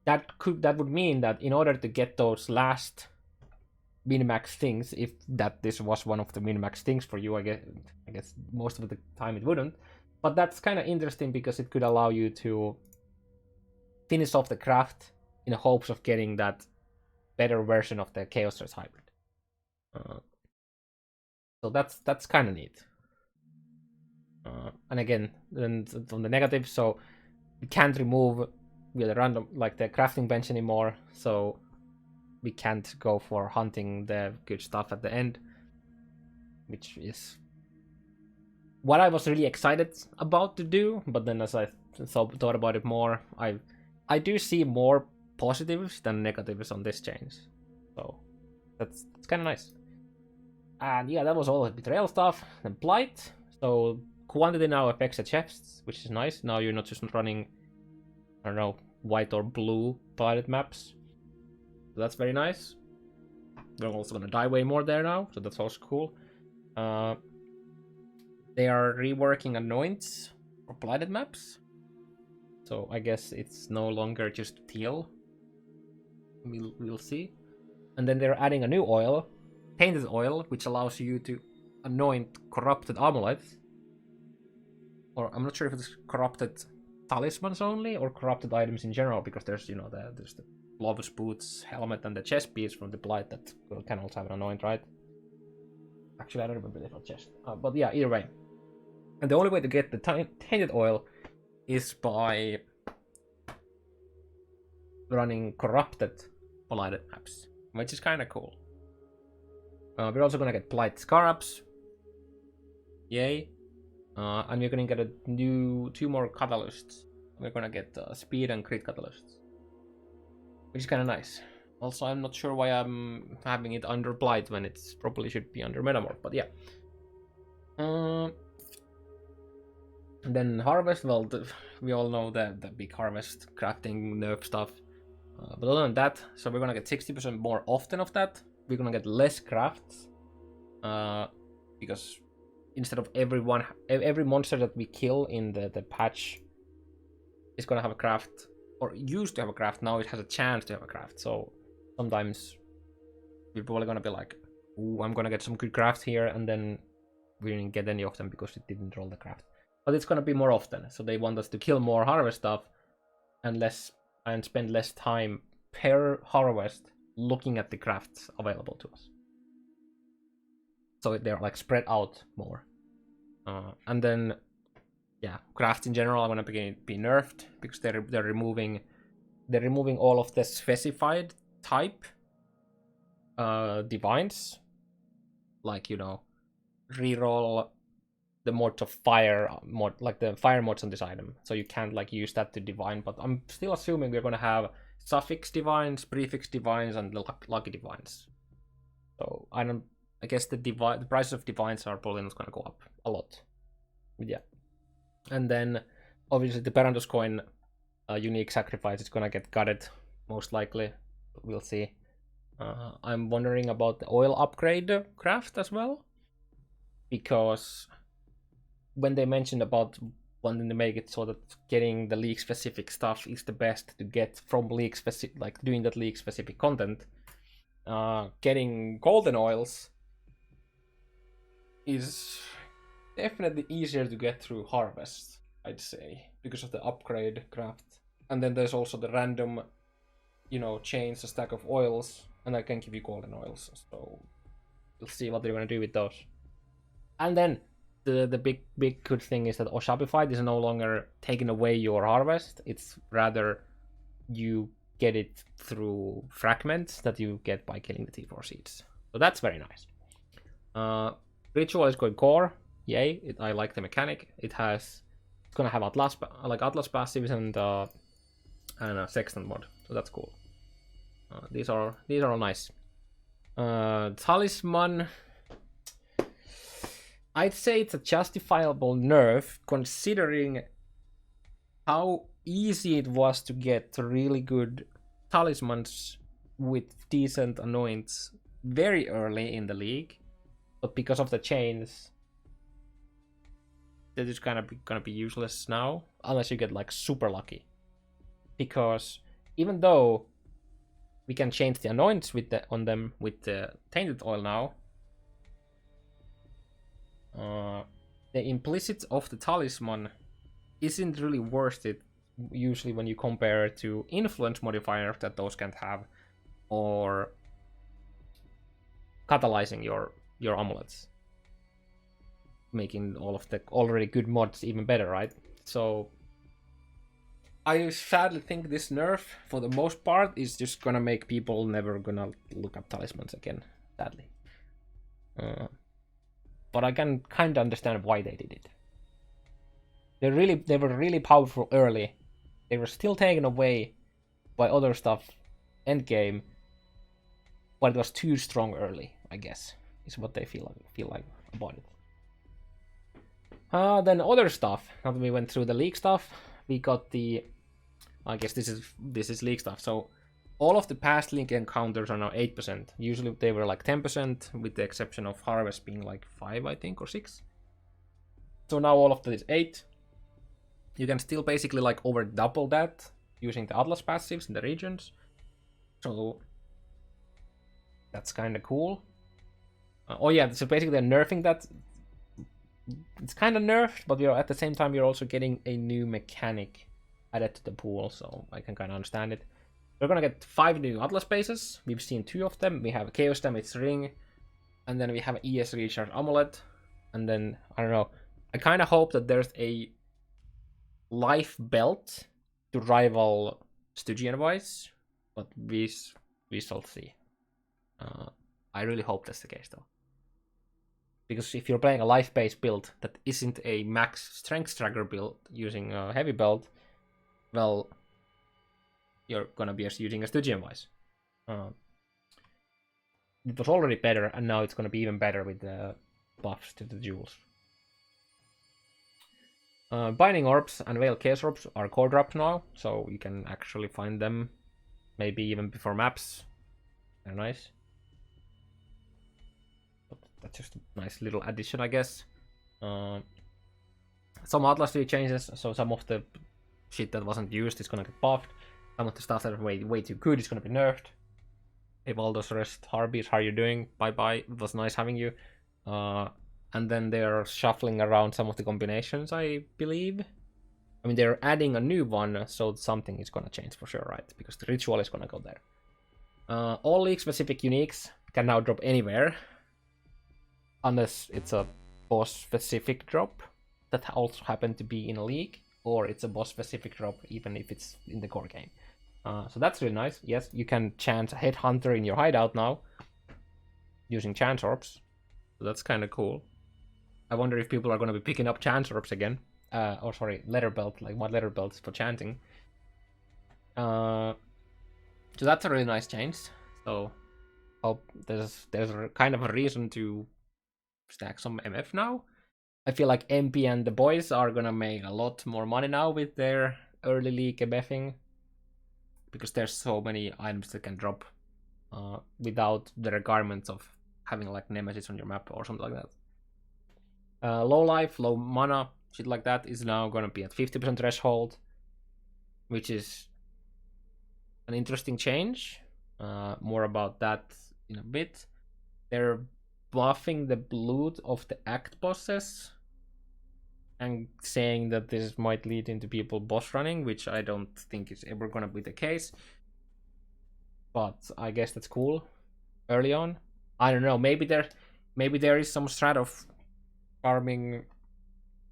that would mean that in order to get those last min-max things. If this was one of the min-max things for you, I guess most of the time it wouldn't. But that's kind of interesting because it could allow you to finish off the craft in the hopes of getting that better version of the Chaos Stress Hybrid. So that's kind of neat. And again, then on the negative, so we can't remove the random like the crafting bench anymore, so we can't go for hunting the good stuff at the end, which is what I was really excited about to do. But then as I thought about it more, I do see more positives than negatives on this change, so that's kind of nice. And yeah, that was all the Betrayal stuff. Then Blight, so quantity now affects the chests, which is nice. Now you're not just running, I don't know, white or blue Blighted maps. So that's very nice. They're also gonna die way more there now, so that's also cool. They are reworking Anoints for Blighted maps, so I guess it's no longer just teal. We'll see. And then they're adding a new oil, Tainted Oil, which allows you to anoint corrupted amulets. Or I'm not sure if it's corrupted talismans only or corrupted items in general, because there's there's the Globus boots, helmet, and the chest piece from the Blight that can also have an anoint, right? Actually, I don't remember the full chest, but yeah, either way. And the only way to get the Tainted Oil is by running corrupted Blighted maps, which is kind of cool. We're also gonna get Blight Scarabs, yay! And we're gonna get two more catalysts. We're gonna get speed and crit catalysts, which is kind of nice. Also, I'm not sure why I'm having it under Blight when it probably should be under Metamorph, but yeah. And then Harvest, well, we all know the big Harvest crafting nerf stuff. But other than that, so we're gonna get 60% more often of that. We're gonna get less crafts, because instead of every monster that we kill in the patch is gonna have a craft, or used to have a craft. Now it has a chance to have a craft. So sometimes we're probably gonna be like, ooh, I'm gonna get some good crafts here, and then we didn't get any of them because it didn't roll the craft. But it's gonna be more often, so they want us to kill more harvest stuff and spend less time per harvest looking at the crafts available to us. So they're like spread out more. And then, yeah, crafts in general are gonna be nerfed because they're removing all of the specified type divines, like, you know, reroll the mods of fire mod, like the fire mods on this item, so you can't like use that to divine. But I'm still assuming we're gonna have suffix divines, prefix divines, and lucky divines. So I guess the prices of divines are probably not gonna go up a lot. But yeah. And then obviously the Perandus coin unique sacrifice is gonna get gutted, most likely. We'll see. I'm wondering about the oil upgrade craft as well, because when they mentioned about wanting to make it so that getting the league specific stuff is the best to get from league specific, like doing that league specific content, getting golden oils is definitely easier to get through harvest, I'd say, because of the upgrade craft. And then there's also the random, you know, chains, a stack of oils, and I can give you golden oils. So we'll see what they're gonna do with those. And then the big good thing is that Shopify is no longer taking away your harvest. It's rather you get it through fragments that you get by killing the T4 seeds. So that's very nice. Ritual is going core. Yay! I like the mechanic. It's gonna have Atlas passives and a Sextant mod. So that's cool. These are all nice. Talisman, I'd say it's a justifiable nerf considering how easy it was to get really good talismans with decent anoints very early in the league. But because of the chains, that is gonna be useless now, unless you get like super lucky. Because even though We can change the anoints with on them with the tainted oil now. The implicit of the talisman isn't really worth it usually when you compare it to influence modifier that those can't have, or catalyzing your amulets, making all of the already good mods even better, right? So I sadly think this nerf, for the most part, is just gonna make people never gonna look up talismans again, sadly. But I can kind of understand why they did it. They were really powerful early. They were still taken away by other stuff endgame, but it was too strong early, I guess, is what they feel like about it. Then other stuff. Now that we went through the league stuff, we got the, I guess this is league stuff. So all of the past league encounters are now 8%. Usually they were like 10%, with the exception of Harvest being like 5, I think, or 6. So now all of that is 8. You can still basically like over double that using the Atlas passives in the regions. So that's kind of cool. Oh yeah, so basically they're nerfing that. It's kind of nerfed, but at the same time you're also getting a new mechanic added to the pool, so I can kind of understand it. We're gonna get 5 new Atlas bases. We've seen 2 of them. We have a Chaos Damage Ring, and then we have an ES Recharge Amulet, and then I don't know. I kind of hope that there's a life belt to rival Stygian wise, but we shall see. I really hope that's the case though, because if you're playing a life-based build that isn't a max strength stagger build using a heavy belt, well, you're gonna be using a Stygian wise. It was already better, and now it's gonna be even better with the buffs to the jewels. Binding Orbs and Veil Chaos Orbs are core dropped now, so you can actually find them maybe even before maps. They're nice. But that's just a nice little addition, I guess. Some Atlas tree changes, so some of the shit that wasn't used is gonna get buffed. Some of the stuff that was way too good is gonna be nerfed. Evaldo's Rest, Harbies, how are you doing? Bye. It was nice having you. And then they're shuffling around some of the combinations, I believe. I mean, they're adding a new one, so something is gonna change for sure, right? Because the ritual is gonna go there. All league-specific uniques can now drop anywhere, unless it's a boss-specific drop that also happened to be in a league, or it's a boss-specific drop even if it's in the core game. So that's really nice. Yes, you can chance a Headhunter in your hideout now using Chance Orbs. So that's kind of cool. I wonder if people are going to be picking up Chance Orbs again. Or sorry, Letter Belt, like what Letter Belts for chanting. So that's a really nice change. So hope there's kind of a reason to stack some MF now. I feel like MP and the boys are gonna make a lot more money now with their early league MFing, because there's so many items that can drop without the requirements of having like Nemesis on your map or something like that. Low life, low mana, shit like that is now gonna be at 50% threshold, which is an interesting change. More about that in a bit. They're buffing the blood of the act bosses and saying that this might lead into people boss running, which I don't think is ever gonna be the case. But I guess that's cool early on. I don't know, maybe there is some strat of farming.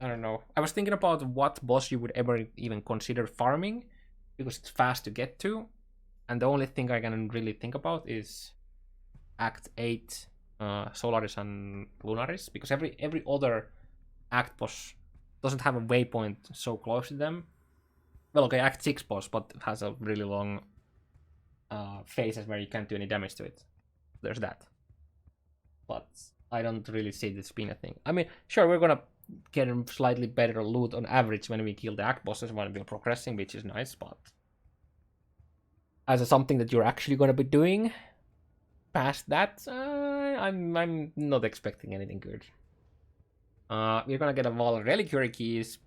I don't know. I was thinking about what boss you would ever even consider farming, because it's fast to get to, and the only thing I can really think about is Act 8 Solaris and Lunaris, because every other Act boss doesn't have a waypoint so close to them. Well, okay, Act 6 boss, but it has a really long phases where you can't do any damage to it. There's that. But I don't really see this being a thing. I mean, sure, we're gonna get slightly better loot on average when we kill the Act bosses when we're progressing, which is nice, but as something that you're actually gonna be doing past that, I'm not expecting anything good. We're gonna get a wall of Reliquary keys,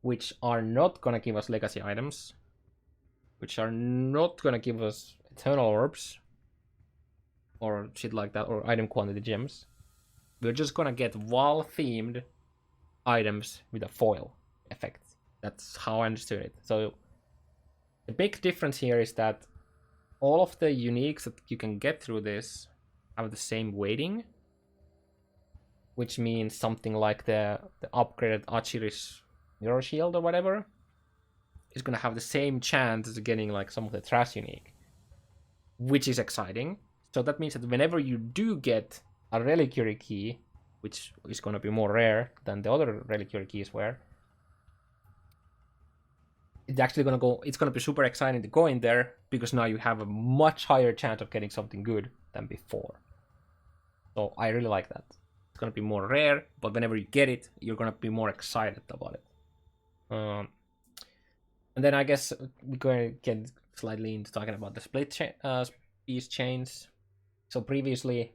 which are not gonna give us legacy items, which are not gonna give us eternal orbs or shit like that, or item quantity gems. We're just gonna get wall-themed items with a foil effect. That's how I understood it. So the big difference here is that all of the uniques that you can get through this have the same weighting, which means something like the upgraded Achiri's Mirror Shield or whatever is gonna have the same chance as getting like some of the trash unique, which is exciting. So that means that whenever you do get a Reliquary key, which is gonna be more rare than the other Reliquary keys were, it's actually gonna go. It's gonna be super exciting to go in there because now you have a much higher chance of getting something good than before. So I really like that. It's gonna be more rare, but whenever you get it, you're gonna be more excited about it. And then I guess we're going to get slightly into talking about the split piece chains. So previously,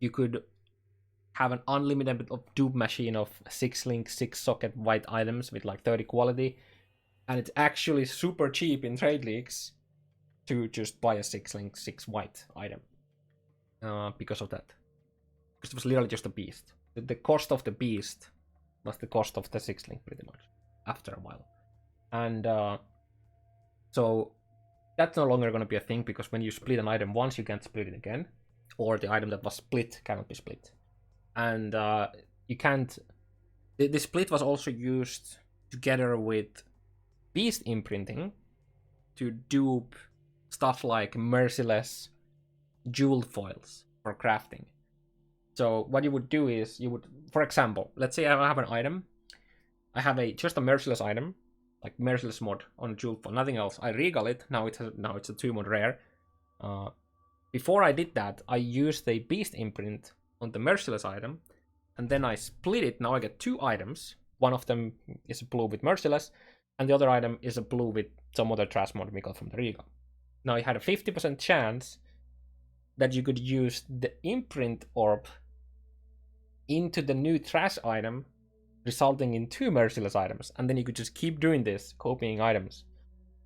you could have an unlimited of dupe machine of 6-link, 6-socket white items with like 30 quality. And it's actually super cheap in trade leagues to just buy a 6-link, 6-white item. Because of that. Because it was literally just a beast. The cost of the beast was the cost of the 6-link pretty much. After a while. And so that's no longer going to be a thing, because when you split an item once, you can't split it again. Or the item that was split cannot be split. And you can't... The split was also used together with beast imprinting to dupe stuff like merciless jeweled foils for crafting. So what you would do is, you would, for example, let's say I have an item. I have just a merciless item, like merciless mod on jeweled foil, nothing else. I regal it, now it's a 2-mod rare. Before I did that, I used a beast imprint on the merciless item, and then I split it. Now I get 2 items. One of them is a blue with merciless, and the other item is a blue with some other trash mod we got from the regal. Now you had a 50% chance that you could use the imprint orb into the new trash item, resulting in 2 merciless items, and then you could just keep doing this, copying items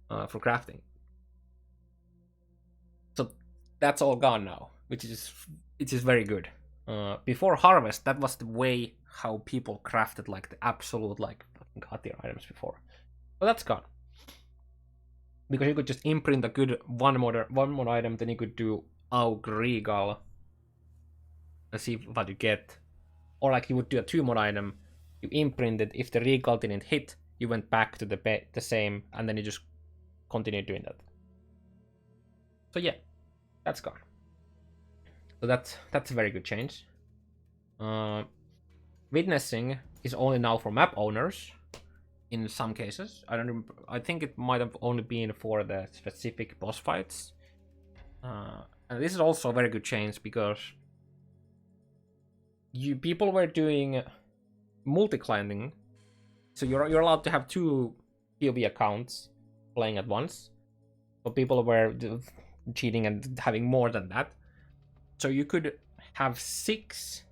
for crafting. So that's all gone now, which is very good. Before Harvest, that was the way how people crafted like the absolute like god tier items before. But that's gone. Because you could just imprint a good one more item, then you could do Aug Regal and see what you get. Or like you would do a 2-mod item, you imprinted, if the regal didn't hit, you went back to the same, and then you just continued doing that. So yeah, that's gone. So that's a very good change. Witnessing is only now for map owners in some cases. I don't remember, I think it might have only been for the specific boss fights. And this is also a very good change, because people were doing multi-clienting, so you're allowed to have 2 POE accounts playing at once, but people were cheating and having more than that. So you could have 6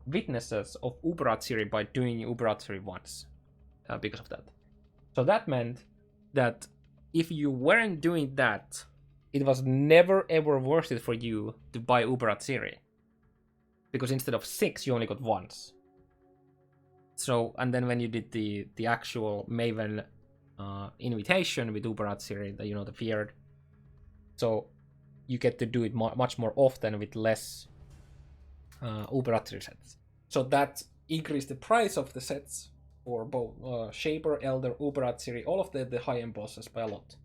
witnesses of Uberat by doing Uberat once, because of that. So that meant that if you weren't doing that, it was never ever worth it for you to buy Uberat, because instead of 6 you only got once. So, and then when you did the actual Maven invitation with Uberat, the feared, so you get to do it much more often with less Uberat sets. So that increased the price of the sets for both Shaper, Elder, Uberat, all of the high-end bosses by a lot.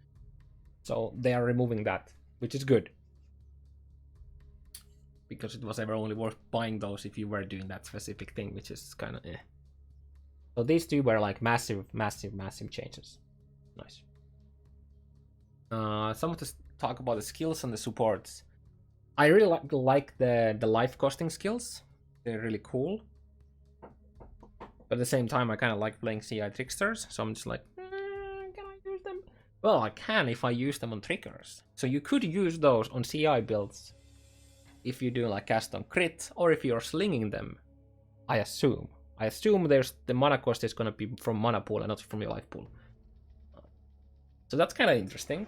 So they are removing that, which is good. Because it was ever only worth buying those if you were doing that specific thing, which is kind of eh. So these 2 were like massive changes. Nice. Some to talk about the skills and the supports. I really like the life costing skills. They're really cool. But at the same time, I kind of like playing CI tricksters, so I'm just like, can I use them? Well, I can if I use them on triggers. So you could use those on CI builds if you do like cast on crit, or if you're slinging them, I assume. I assume there's the mana cost is going to be from mana pool and not from your life pool. So that's kind of interesting.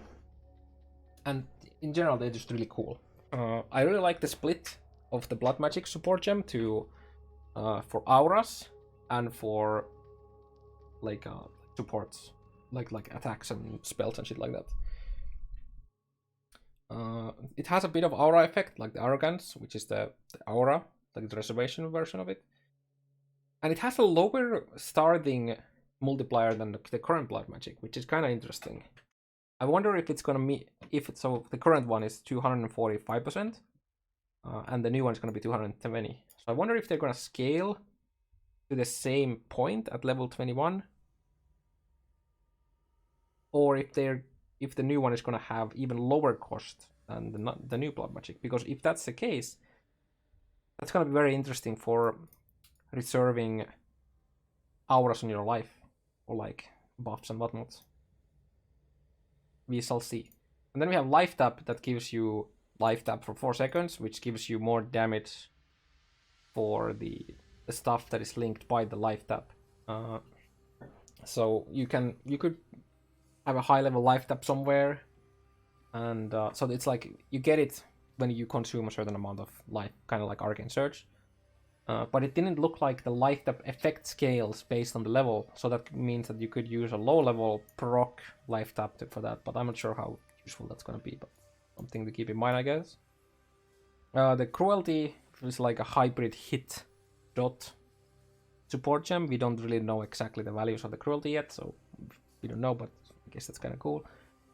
And in general, they're just really cool. I really like the split of the blood magic support gem to for auras and for like supports, like attacks and spells and shit like that. It has a bit of aura effect, like the arrogance, which is the aura, like the reservation version of it. And it has a lower starting multiplier than the current blood magic, which is kind of interesting. I wonder if it's gonna meet so the current one is 245%, and the new one is gonna be 220. So I wonder if they're gonna scale to the same point at level 21, or if the new one is gonna have even lower cost than the new blood magic. Because if that's the case, that's gonna be very interesting for reserving auras on your life, or like buffs and whatnot. We shall see. And then we have life tap that gives you life tap for 4 seconds, which gives you more damage for the stuff that is linked by the life tap. So you could have a high level life tap somewhere, and so it's like you get it when you consume a certain amount of life, kind of like Arcane Surge. But it didn't look like the life tap effect scales based on the level, so that means that you could use a low level proc life tap for that, but I'm not sure how useful that's gonna be, but something to keep in mind, I guess. The cruelty is like a hybrid hit dot support gem. We don't really know exactly the values of the cruelty yet, so we don't know, but I guess that's kind of cool.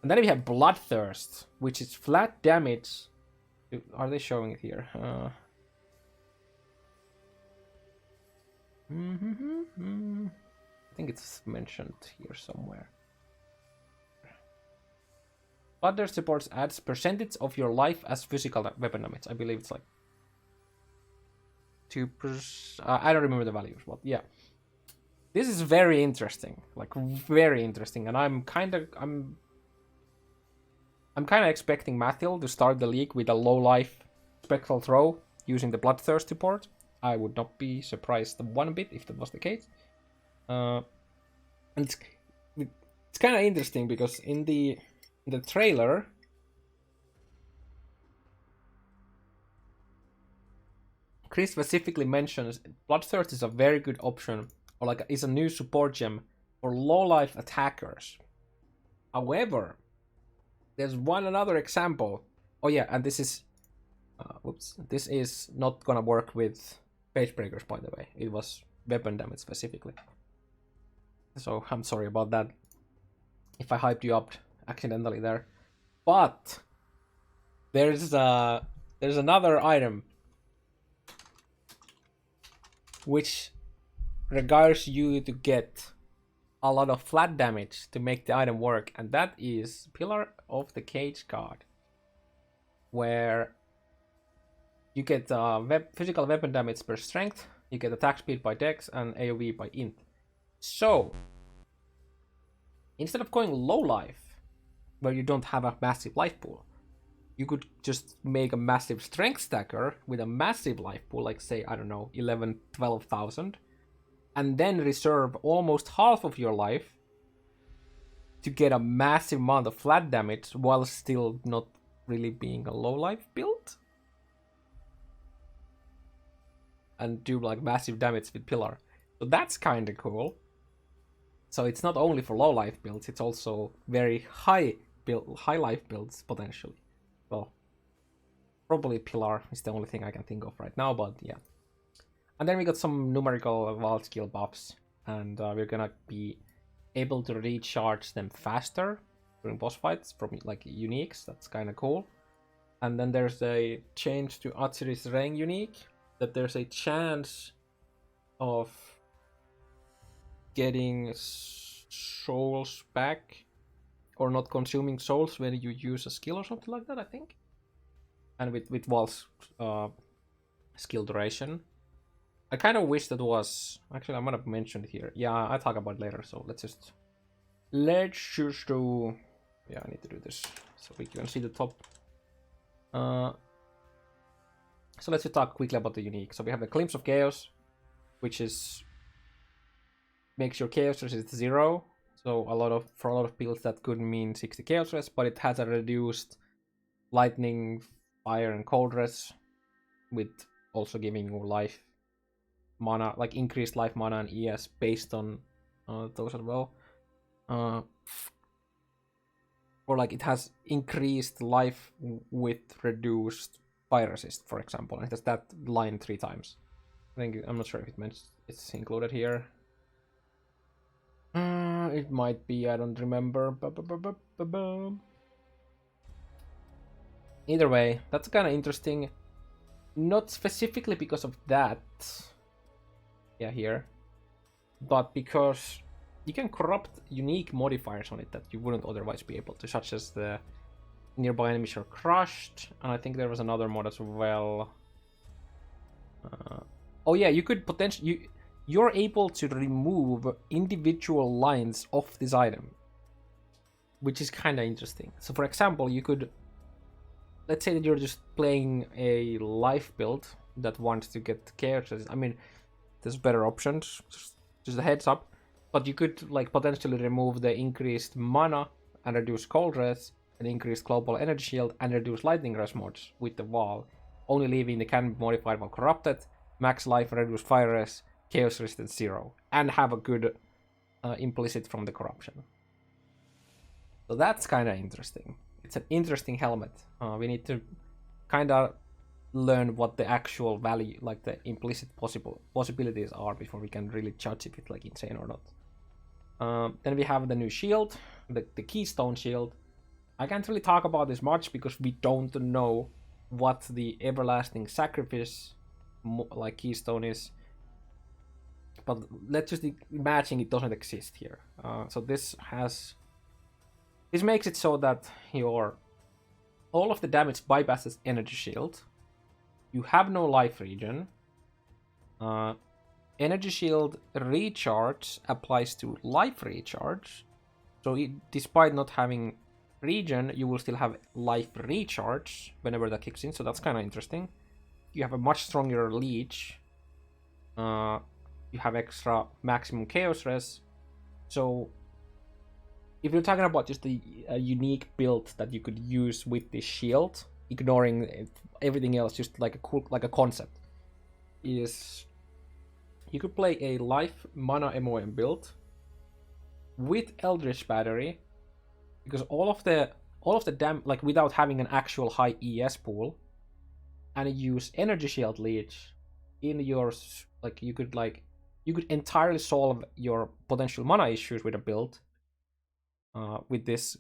And then we have Bloodthirst, which is flat damage. Are they showing it here? I think it's mentioned here somewhere. Bloodthirst supports adds percentage of your life as physical weapon damage. I believe it's like 2%. I don't remember the values, but yeah. This is very interesting, like very interesting, and I'm kind of expecting Mathiel to start the league with a low life spectral throw using the Bloodthirst support. I would not be surprised one bit if that was the case. And it's kind of interesting because in the trailer, Chris specifically mentions Bloodthirst is a very good option, or like is a new support gem for low life attackers. However, there's another example. Oh yeah, and this is this is not gonna work with Page Breakers, by the way. It was weapon damage specifically. So I'm sorry about that if I hyped you up accidentally there. But there's another item which requires you to get a lot of flat damage to make the item work, and that is Pillar of the Cage card, where you get physical weapon damage per strength, you get attack speed by dex, and AoE by int. So, instead of going low life, where you don't have a massive life pool, you could just make a massive strength stacker with a massive life pool, like say, I don't know, 11, 12,000, and then reserve almost half of your life to get a massive amount of flat damage while still not really being a low life build. And do like massive damage with Pillar. So that's kind of cool. So it's not only for low life builds, it's also very high life builds potentially. Well, probably Pillar is the only thing I can think of right now, but yeah. And then we got some numerical wild skill buffs, and we're gonna be able to recharge them faster during boss fights from like uniques. That's kind of cool. And then there's a change to Atziri's Ring unique, that there's a chance of getting souls back or not consuming souls when you use a skill or something like that, I think. And with Val's skill duration. I kind of wish that was... Actually, I might have mentioned it here. Yeah, I'll talk about it later, so let's just do... Yeah, I need to do this so we can see the top. So let's just talk quickly about the unique. So we have the Glimpse of Chaos, which is makes your chaos resist 0. So for a lot of builds that could mean 60 chaos resist, but it has a reduced lightning, fire, and cold res, with also giving you life mana, like increased life mana and ES based on those as well. Or like it has increased life with reduced fire resist, for example. And it has that line 3 times. I'm not sure if it meant it's included here. It might be, I don't remember. Either way, that's kind of interesting. Not specifically because of that. Yeah, here. But because you can corrupt unique modifiers on it that you wouldn't otherwise be able to, such as the nearby enemies are crushed, and I think there was another mod as well. Oh yeah, you could potentially... You're able to remove individual lines of this item, which is kind of interesting. So for example, you could... Let's say that you're just playing a life build that wants to get chaos. I mean, there's better options, just a heads up. But you could like potentially remove the increased mana and reduce cold res, and increased global energy shield and reduce lightning res mods with the wall, only leaving the can be modified while corrupted, max life, reduce fire res, chaos resistance 0, and have a good implicit from the corruption. So that's kind of interesting. It's an interesting helmet. We need to kind of learn what the actual value, like the implicit possibilities are before we can really judge if it's like insane or not. Then we have the new shield, the Keystone shield. I can't really talk about this much because we don't know what the Everlasting Sacrifice like Keystone is. But let's just imagine it doesn't exist here. So this makes it so that all of the damage bypasses energy shield. You have no life regen. Energy shield recharge applies to life recharge. So despite not having regen, you will still have life recharge whenever that kicks in. So that's kind of interesting. You have a much stronger leech. You have extra maximum chaos res. So if you're talking about just a unique build that you could use with this shield, ignoring everything else, just like a concept, is you could play a life mana MOM build with Eldritch Battery, because all of the damage, like without having an actual high ES pool, and use Energy Shield Leech in yours. Like you could entirely solve your potential mana issues with a build with this,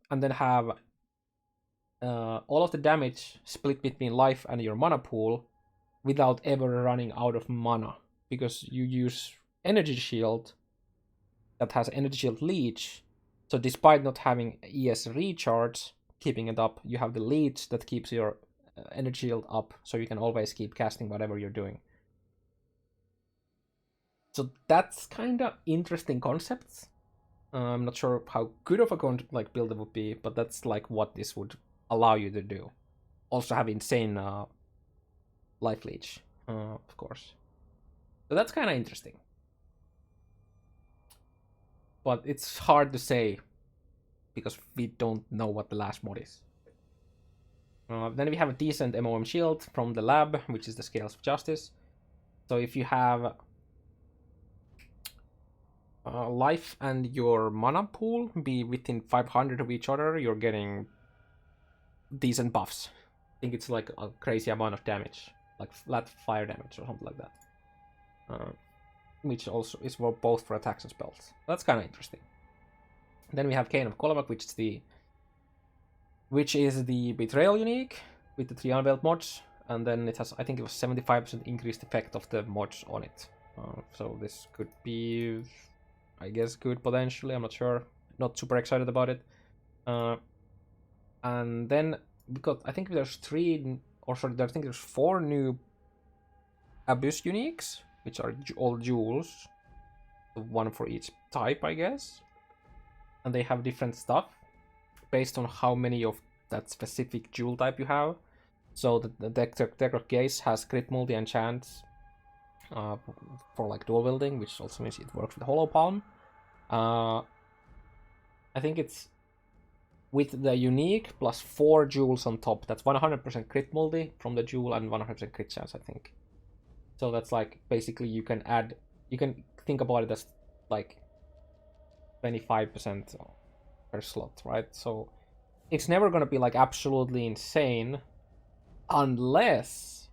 and then have all of the damage split between life and your mana pool without ever running out of mana, because you use Energy Shield that has Energy Shield Leech. So despite not having ES recharge keeping it up, you have the Leech that keeps your Energy Shield up, so you can always keep casting whatever you're doing. So that's kind of interesting concepts. I'm not sure how good of a build it would be, but that's like what this would allow you to do. Also have insane life leech, of course. So that's kind of interesting. But it's hard to say because we don't know what the last mod is. Then we have a decent MOM shield from the lab, which is the Scales of Justice. So if you have life and your mana pool be within 500 of each other, you're getting decent buffs. I think it's like a crazy amount of damage, like flat fire damage or something like that. Which also is both for attacks and spells. That's kind of interesting. Then we have Cane of Kolvak, which is the Betrayal unique with the 3 unveiled mods, and then it has, I think it was 75% increased effect of the mods on it. So this could be, I guess, good potentially. I'm not sure. Not super excited about it. And then because I think there's 4 new Abyss uniques, which are all jewels, one for each type, I guess. And they have different stuff based on how many of that specific jewel type you have. So the Deck of Gaze has crit multi enchants for like dual wielding, which also means it works with Hollow Palm. I think it's with the unique plus 4 jewels on top. That's 100% crit multi from the jewel and 100% crit chance, I think. So that's like basically you can think about it as like 25% per slot, right? So it's never gonna be like absolutely insane unless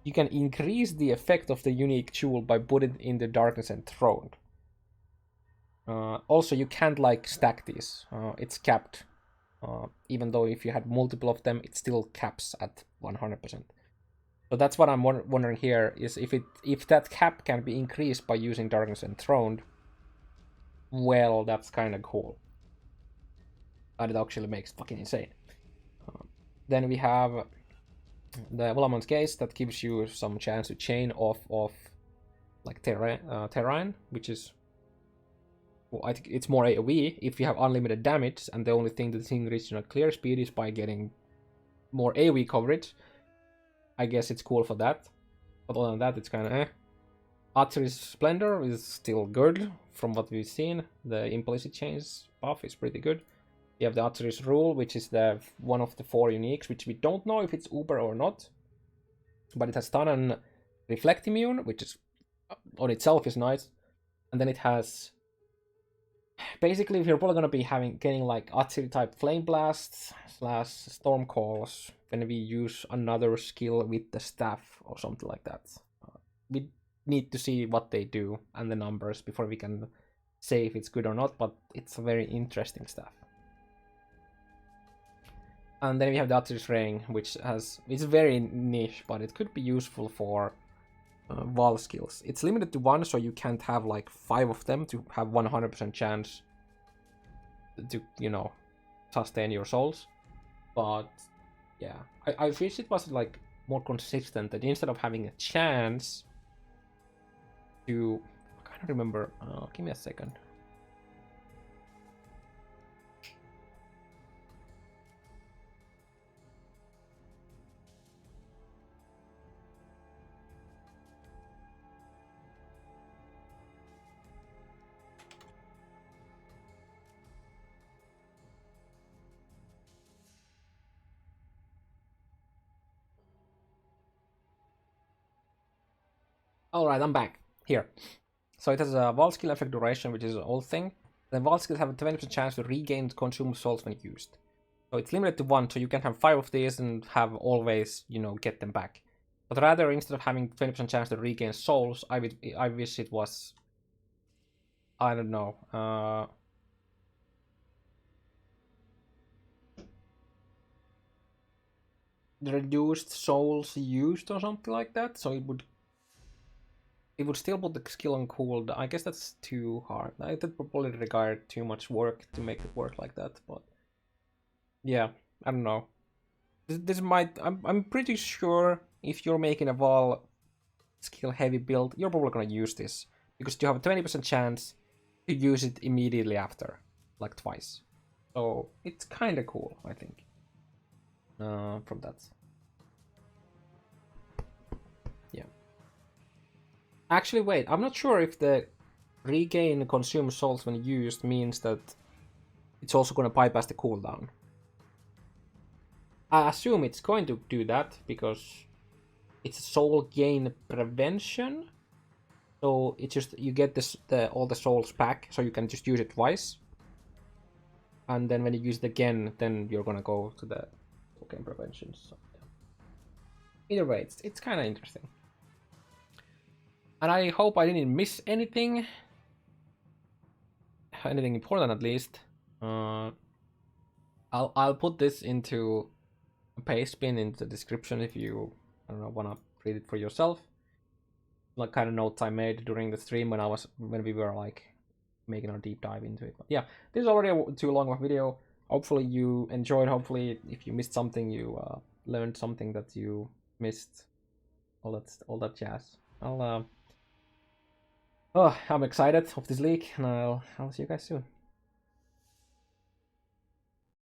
you can increase the effect of the unique jewel by putting it in the Darkness Enthroned. Also, you can't like stack these. It's capped. Even though if you had multiple of them, it still caps at 100%. So that's what I'm wondering here, is if that cap can be increased by using Darkness Enthroned, well, that's kind of cool. And it actually makes fucking insane. Then we have the Volamon's Gaze that gives you some chance to chain off of like terrain, which is, well, I think it's more AoE if you have unlimited damage, and the only thing the thing reaches a clear speed is by getting more AoE coverage. I guess it's cool for that, but other than that, it's kind of eh. Artery's Splendor is still good from what we've seen. The Implicit Change buff is pretty good. You have the Artery's Rule, which is the one of the 4 uniques, which we don't know if it's Uber or not, but it has stun and Reflect Immune, which is on itself is nice, and then it has. Basically, if you're probably gonna be getting like Artillery type Flame Blast / Storm Calls when we use another skill with the staff or something like that. We need to see what they do and the numbers before we can say if it's good or not, but it's a very interesting stuff. And then we have the Artillery's Ring, which it's very niche, but it could be useful for Val skills. It's limited to 1, so you can't have like 5 of them to have 100% chance to, you know, sustain your souls. But yeah, I wish it was like more consistent, that instead of having a chance to, I can't remember, give me a second. Alright, I'm back. Here. So it has a Vault skill effect duration, which is an old thing. Then Vault skills have a 20% chance to regain consumed souls when used. So it's limited to 1, so you can have 5 of these and have always, you know, get them back. But rather, instead of having 20% chance to regain souls, I wish it was, I don't know, reduced souls used or something like that. So it would still put the skill on cooldown. I guess that's too hard. It would probably require too much work to make it work like that. But yeah, I don't know. This might. I'm pretty sure if you're making a Val skill heavy build, you're probably gonna use this because you have a 20% chance to use it immediately after, like twice. So it's kind of cool, I think. From that. Yeah. Actually, wait. I'm not sure if the regain consumed souls when used means that it's also going to bypass the cooldown. I assume it's going to do that because it's soul gain prevention. So it's just you get all the souls back, so you can just use it twice. And then when you use it again, then you're gonna go to the soul gain prevention. So yeah. Either way, it's kind of interesting. And I hope I didn't miss anything important at least. I'll put this into a paste bin in the description if you wanna read it for yourself. Like kind of notes I made during the stream when we were like making our deep dive into it. But yeah, this is already too long of a video. Hopefully you enjoyed. Hopefully if you missed something, you learned something that you missed. All that jazz. I'm excited of this leak, and I'll see you guys soon.